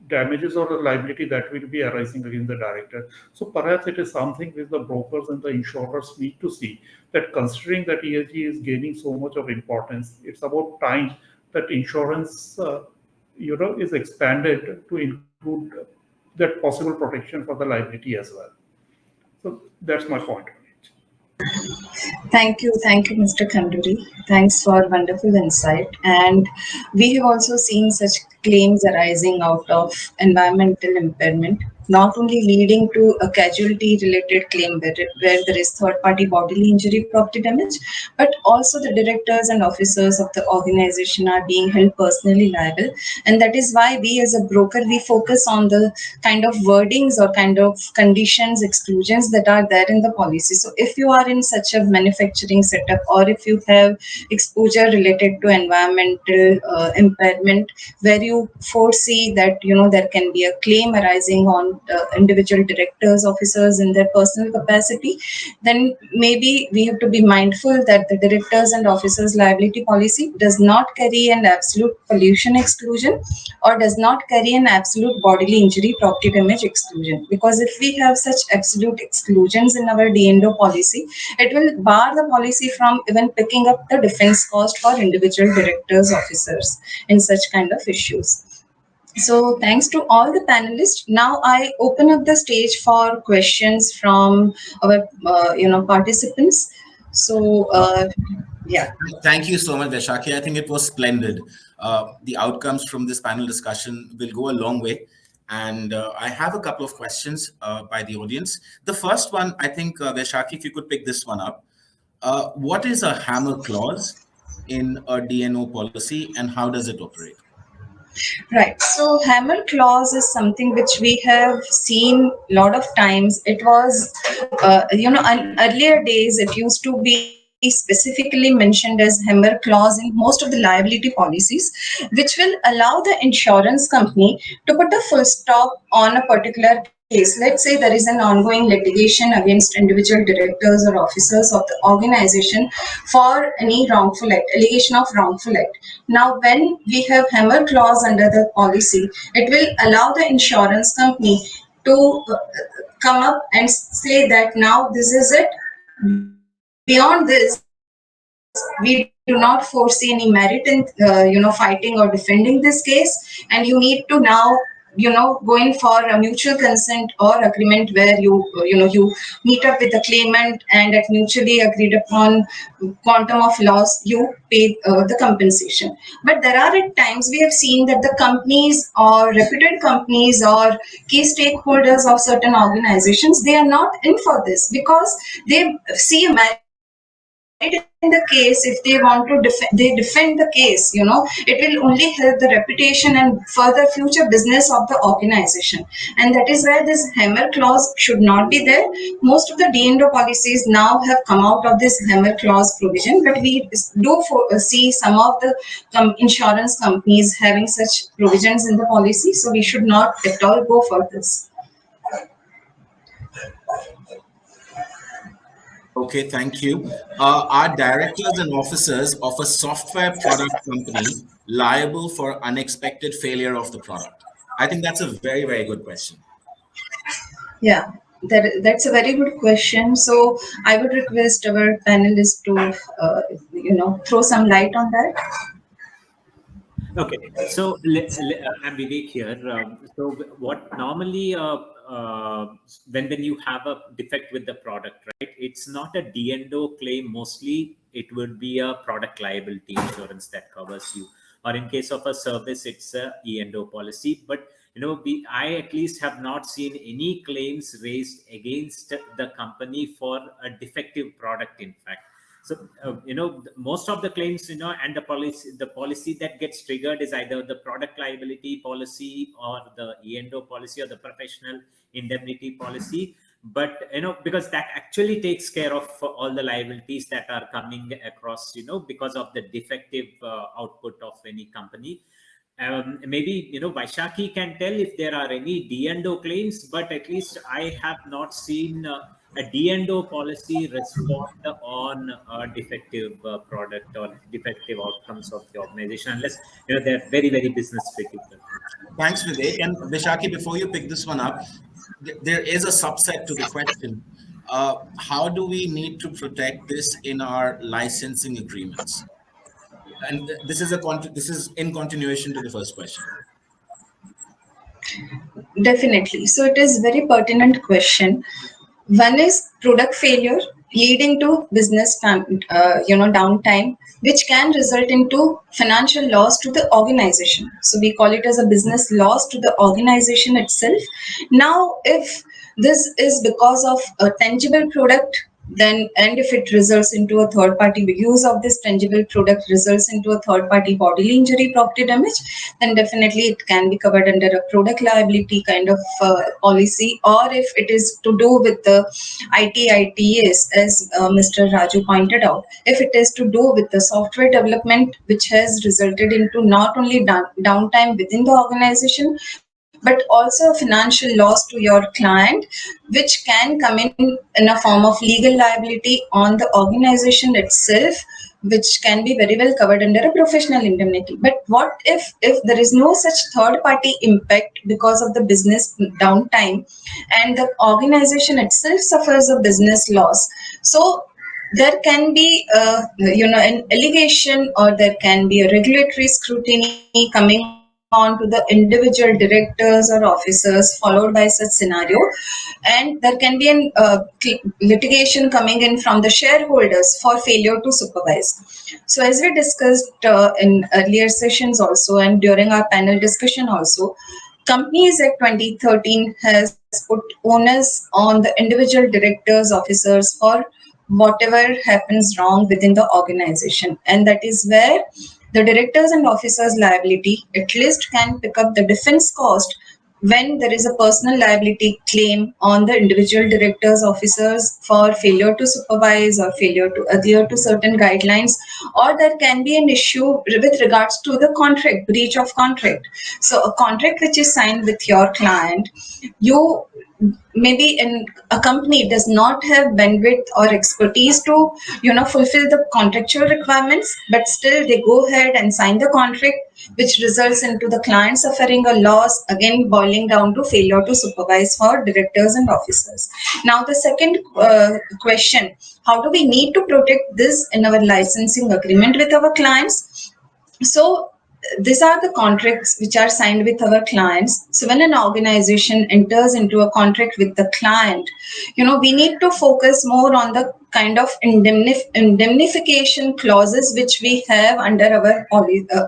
damages or liability that will be arising against the director. So perhaps it is something which the brokers and the insurers need to see, that considering that ESG is gaining so much of importance, it's about time that insurance is expanded to include that possible protection for the liability as well. So that's my point. Thank you, Mr. Khanduri. Thanks for wonderful insight. And we have also seen such claims arising out of environmental impairment, not only leading to a casualty-related claim where there is third-party bodily injury, property damage, but also the directors and officers of the organization are being held personally liable. And that is why we as a broker, we focus on the kind of wordings or kind of conditions, exclusions that are there in the policy. So if you are in such a manufacturing setup, or if you have exposure related to environmental impairment, where you foresee that there can be a claim arising on individual directors, officers in their personal capacity, then maybe we have to be mindful that the directors and officers liability policy does not carry an absolute pollution exclusion or does not carry an absolute bodily injury property damage exclusion. Because if we have such absolute exclusions in our D&O policy, it will bar the policy from even picking up the defense cost for individual directors, officers in such kind of issues. So thanks to all the panelists. Now I open up the stage for questions from our participants. So yeah. Thank you so much, Vaishakhi. I think it was splendid. The outcomes from this panel discussion will go a long way. And I have a couple of questions by the audience. The first one, I think, Vaishakhi, if you could pick this one up. What is a hammer clause in a DNO policy and how does it operate? Right. So hammer clause is something which we have seen a lot of times. It was, in earlier days, it used to be specifically mentioned as hammer clause in most of the liability policies, which will allow the insurance company to put a full stop on a particular case. Let's say there is an ongoing litigation against individual directors or officers of the organization for any wrongful act, allegation of wrongful act. Now, when we have hammer clause under the policy, it will allow the insurance company to come up and say that now this is it. Beyond this, we do not foresee any merit in fighting or defending this case, and you need to now go in for a mutual consent or agreement where you meet up with the claimant, and at mutually agreed upon quantum of loss you pay the compensation. But there are at times we have seen that the companies or reputed companies or key stakeholders of certain organizations, they are not in for this because they see a merit in the case. If they want to defend the case, it will only help the reputation and further future business of the organization. And that is where this hammer clause should not be there. Most of the D&O policies now have come out of this hammer clause provision, but we do see some of the insurance companies having such provisions in the policy, so we should not at all go for this. Okay, thank you. Are directors and officers of a software product company liable for unexpected failure of the product? I think that's a very, very good question. Yeah, that's a very good question. So I would request our panelists to, throw some light on that. Okay, so I'm Vivek here. So what normally when you have a defect with the product, right? It's not a D&O claim. Mostly, it would be a product liability insurance that covers you, or in case of a service, it's a E&O policy. But I at least have not seen any claims raised against the company for a defective product. In fact, so most of the claims, and the policy that gets triggered is either the product liability policy or the E&O policy or the professional indemnity policy. But because that actually takes care of all the liabilities that are coming across, because of the defective output of any company. Maybe Vaishakhi can tell if there are any D&O claims, but at least I have not seen a D&O policy respond on a defective product or defective outcomes of the organization, unless they're very, very business critical. Thanks, Vivek. And Vishaki, before you pick this one up, there is a subset to the question. How do we need to protect this in our licensing agreements? And this is in continuation to the first question. Definitely. So it is very pertinent question. One is product failure leading to business downtime, which can result into financial loss to the organization. So we call it as a business loss to the organization itself. Now, if this is because of a tangible product, then, and if it results into a third party use of this tangible product results into a third party bodily injury, property damage, then definitely it can be covered under a product liability kind of policy. Or if it is to do with the ITITS, as Mr. Raju pointed out, if it is to do with the software development which has resulted into not only downtime within the organization, but also financial loss to your client, which can come in a form of legal liability on the organization itself, which can be very well covered under a professional indemnity. But what if there is no such third party impact because of the business downtime and the organization itself suffers a business loss? So there can be an allegation, or there can be a regulatory scrutiny coming on to the individual directors or officers followed by such scenario, and there can be an litigation coming in from the shareholders for failure to supervise. So as we discussed in earlier sessions also, and during our panel discussion also, Companies Act 2013 has put onus on the individual directors, officers for whatever happens wrong within the organization. And that is where the directors and officers liability at least can pick up the defense cost when there is a personal liability claim on the individual directors, officers for failure to supervise or failure to adhere to certain guidelines, or there can be an issue with regards to the contract, breach of contract. So a contract which is signed with your client, you maybe in a company does not have bandwidth or expertise to fulfill the contractual requirements, but still they go ahead and sign the contract, which results into the client suffering a loss, again boiling down to failure to supervise for directors and officers. Now the second question, how do we need to protect this in our licensing agreement with our clients? So these are the contracts which are signed with our clients. So when an organization enters into a contract with the client, we need to focus more on the kind of indemnification clauses which we have under our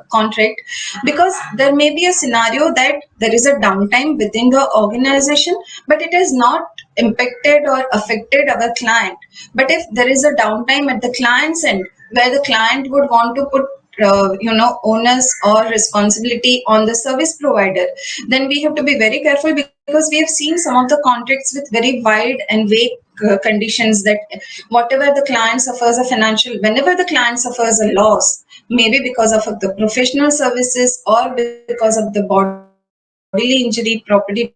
contract, because there may be a scenario that there is a downtime within the organization, but it has not impacted or affected our client. But if there is a downtime at the client's end, where the client would want to put onus or responsibility on the service provider, then we have to be very careful, because we have seen some of the contracts with very wide and vague conditions that whatever the client suffers a financial, whenever the client suffers a loss, maybe because of the professional services or because of the bodily injury, property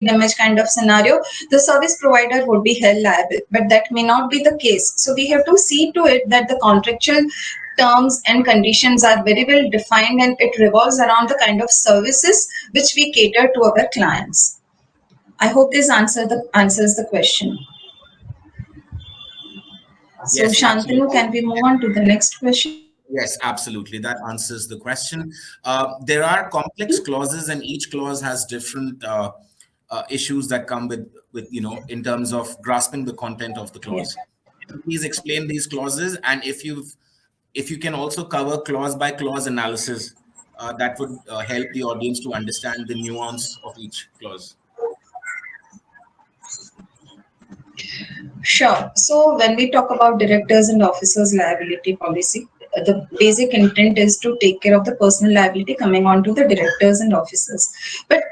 damage kind of scenario, the service provider would be held liable. But that may not be the case. So we have to see to it that the contractual terms and conditions are very well defined, and it revolves around the kind of services which we cater to our clients. I hope this answers the question. So Yes, Shantanu, can we absolutely. move on to the next question? Yes, absolutely. That answers the question. There are complex clauses, and each clause has different issues that come with in terms of grasping the content of the clause. Please explain these clauses, and if you can also cover clause by clause analysis, that would help the audience to understand the nuance of each clause. Sure. So when we talk about directors and officers liability policy, the basic intent is to take care of the personal liability coming on to the directors and officers. But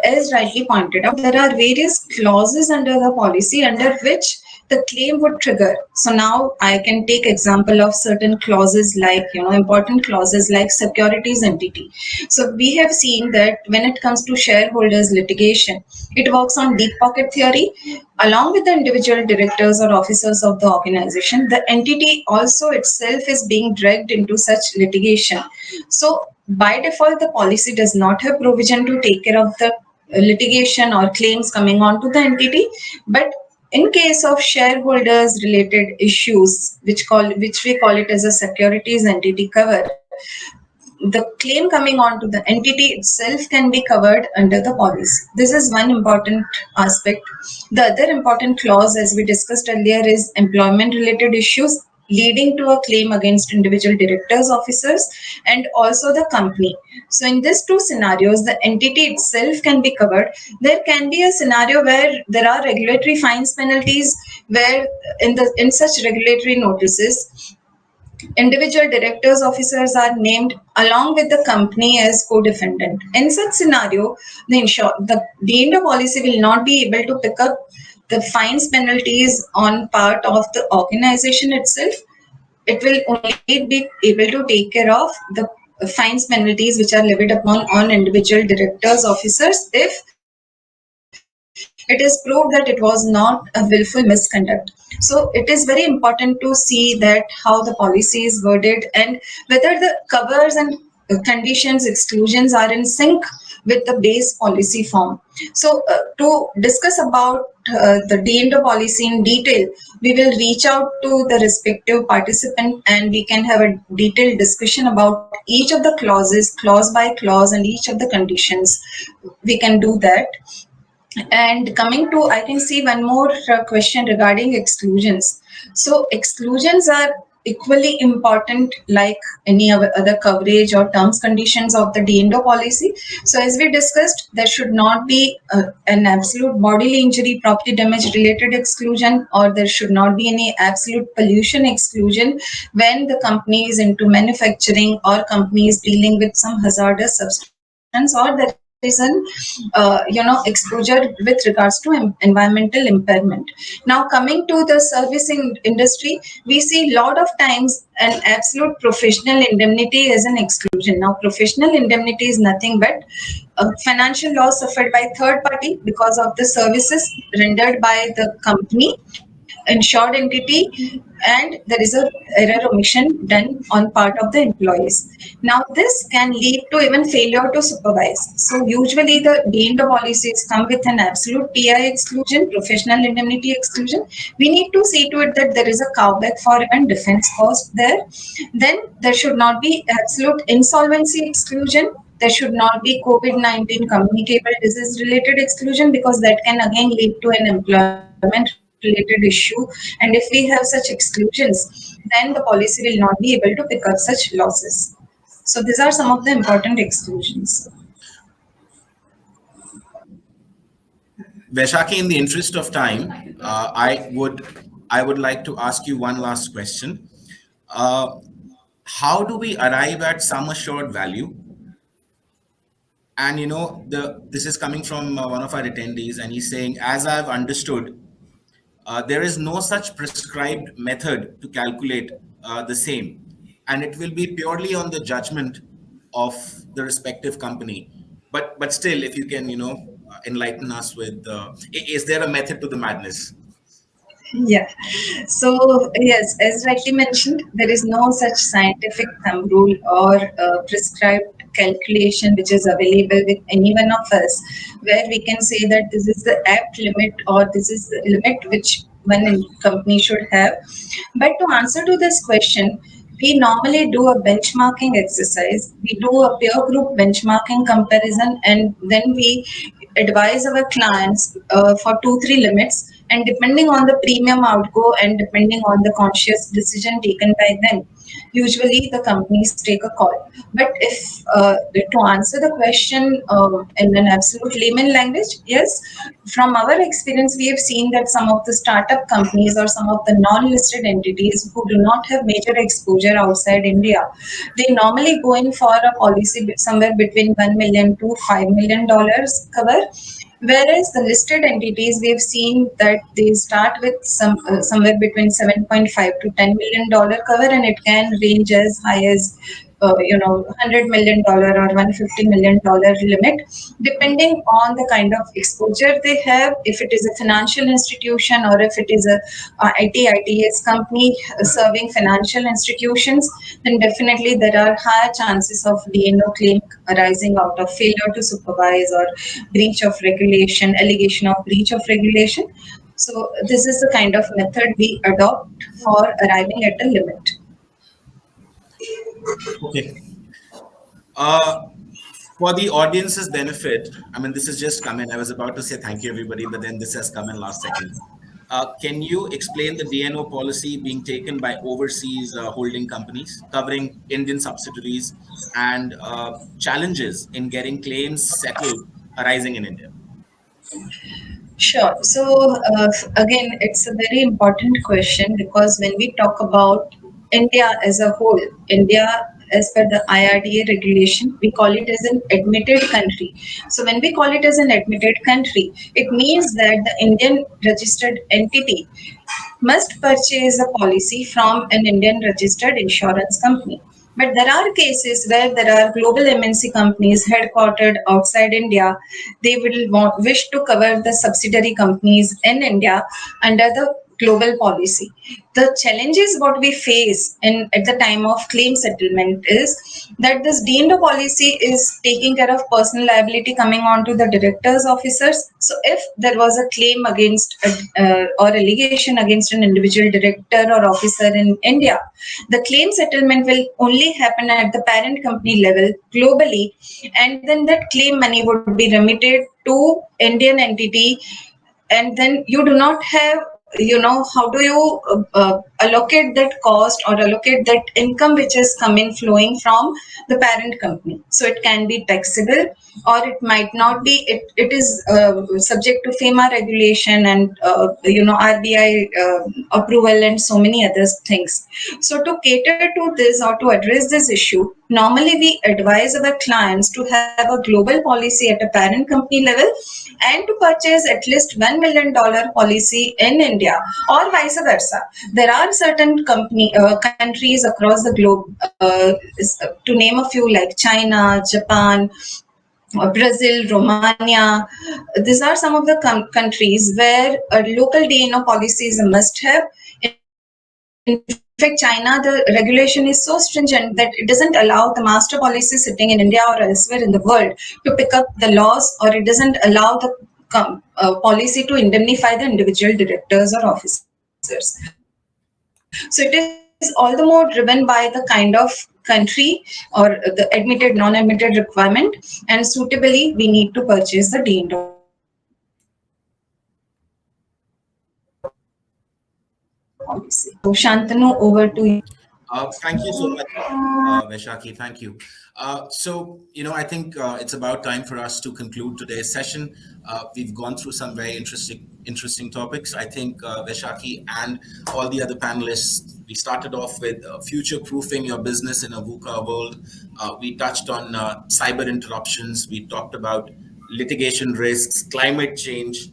as rightly pointed out, there are various clauses under the policy under which the claim would trigger. So now I can take example of certain clauses like, important clauses like securities entity. So we have seen that when it comes to shareholders litigation, it works on deep pocket theory. Along with the individual directors or officers of the organization, the entity also itself is being dragged into such litigation. So by default, the policy does not have provision to take care of the litigation or claims coming on to the entity, but in case of shareholders related issues, which we call it as a securities entity cover, the claim coming on to the entity itself can be covered under the policy. This is one important aspect. The other important clause, as we discussed earlier, is employment related issues leading to a claim against individual directors, officers, and also the company. So in these two scenarios, the entity itself can be covered. There can be a scenario where there are regulatory fines, penalties, where in such regulatory notices, individual directors, officers are named along with the company as co-defendant. In such scenario, the D&O policy will not be able to pick up the fines, penalties on part of the organization itself. It will only be able to take care of the fines, penalties which are levied upon on individual directors, officers, if it is proved that it was not a willful misconduct. So it is very important to see that how the policy is worded and whether the covers and conditions, exclusions are in sync with the base policy form. So to discuss about the D&O policy in detail, we will reach out to the respective participant and we can have a detailed discussion about each of the clauses, clause by clause, and each of the conditions. We can do that. And coming to, I can see one more question regarding exclusions. So exclusions are equally important like any other coverage or terms conditions of the D&O policy. So as we discussed, there should not be an absolute bodily injury, property damage related exclusion, or there should not be any absolute pollution exclusion when the company is into manufacturing or company is dealing with some hazardous substance, or there is an exposure with regards to environmental impairment. Now coming to the servicing industry, we see a lot of times an absolute professional indemnity as an exclusion. Now professional indemnity is nothing but financial loss suffered by third party because of the services rendered by the company, insured entity, and there is a error omission done on part of the employees. Now this can lead to even failure to supervise. So usually the D&O policies come with an absolute PI exclusion, professional indemnity exclusion. We need to see to it that there is a cowback for even defense cost there. Then there should not be absolute insolvency exclusion. There should not be COVID-19 communicable disease related exclusion, because that can again lead to an employment related issue. And if we have such exclusions, then the policy will not be able to pick up such losses. So these are some of the important exclusions. Vaishaki, in the interest of time, I would like to ask you one last question. How do we arrive at sum assured value? And this is coming from one of our attendees, and he's saying, as I've understood, there is no such prescribed method to calculate the same, and it will be purely on the judgment of the respective company. But still, if you can, enlighten us with, is there a method to the madness? Yeah. So yes, as rightly mentioned, there is no such scientific thumb rule or prescribed calculation which is available with any one of us, where we can say that this is the apt limit or this is the limit which one company should have. But to answer to this question, we normally do a benchmarking exercise. We do a peer group benchmarking comparison, and then we advise our clients for 2-3 limits, and depending on the premium outgo and depending on the conscious decision taken by them, usually the companies take a call. But if to answer the question in an absolute layman language, yes, from our experience, we have seen that some of the startup companies or some of the non-listed entities who do not have major exposure outside India, they normally go in for a policy somewhere between $1 million to $5 million cover. Whereas the listed entities, we've seen that they start with somewhere between 7.5 to $10 million cover, and it can range as high as $100 million or $150 million limit, depending on the kind of exposure they have. If it is a financial institution or if it is a ITS company serving financial institutions, then definitely there are higher chances of DNO claim arising out of failure to supervise or breach of regulation, allegation of breach of regulation. So this is the kind of method we adopt for arriving at a limit. Okay. Uh, for the audience's benefit, I mean, this has just come in. I was about to say thank you, everybody, but then this has come in last second. Can you explain the DNO policy being taken by overseas holding companies covering Indian subsidiaries and challenges in getting claims settled arising in India? Sure. So again, it's a very important question, because when we talk about India as a whole, India as per the IRDA regulation, we call it as an admitted country. So when we call it as an admitted country, it means that the Indian registered entity must purchase a policy from an Indian registered insurance company. But there are cases where there are global MNC companies headquartered outside India. They will wish to cover the subsidiary companies in India under the global policy. The challenges what we face at the time of claim settlement is that this D&O policy is taking care of personal liability coming on to the directors officers. So if there was a claim against or allegation against an individual director or officer in India, the claim settlement will only happen at the parent company level globally, and then that claim money would be remitted to Indian entity, and then you do not have, how do you allocate that cost or allocate that income which is coming flowing from the parent company. So it can be taxable or it might not be. It is subject to FEMA regulation and RBI approval and so many other things. So to cater to this or to address this issue, normally we advise our clients to have a global policy at a parent company level and to purchase at least $1 million policy in India, or vice versa. There are certain countries across the globe, to name a few, like China, Japan, Brazil, Romania. These are some of the countries where a local DNO policy is a must-have. In fact, China, the regulation is so stringent that it doesn't allow the master policy sitting in India or elsewhere in the world to pick up the loss, or it doesn't allow the policy to indemnify the individual directors or officers. So it is all the more driven by the kind of country or the admitted, non-admitted requirement, and suitably we need to purchase the D&O policy. So Shantanu, over to you. Thank you so much, Vaishaki. Thank you. I think it's about time for us to conclude today's session. We've gone through some very interesting topics. I think Vaishaki and all the other panelists, we started off with future-proofing your business in a VUCA world. We touched on cyber interruptions. We talked about litigation risks, climate change.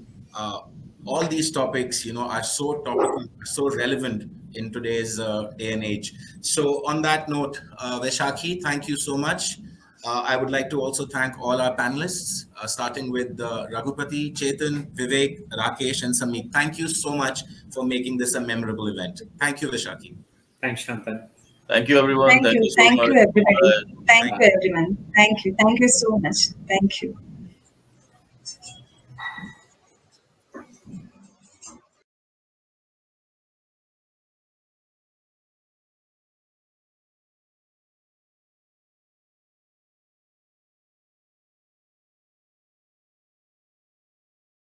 All these topics, are so topical, so relevant in today's day and age. So on that note, Vaishaki, thank you so much. I would like to also thank all our panelists, starting with Raghupati, Chetan, Vivek, Rakesh, and Samit. Thank you so much for making this a memorable event. Thank you, Vaishaki. Thanks, Shantan. Thank you, everyone. Thank you. Thank you so Thank much. you, everybody. Bye. Thank you, everyone. Thank you. Thank you so much. Thank you.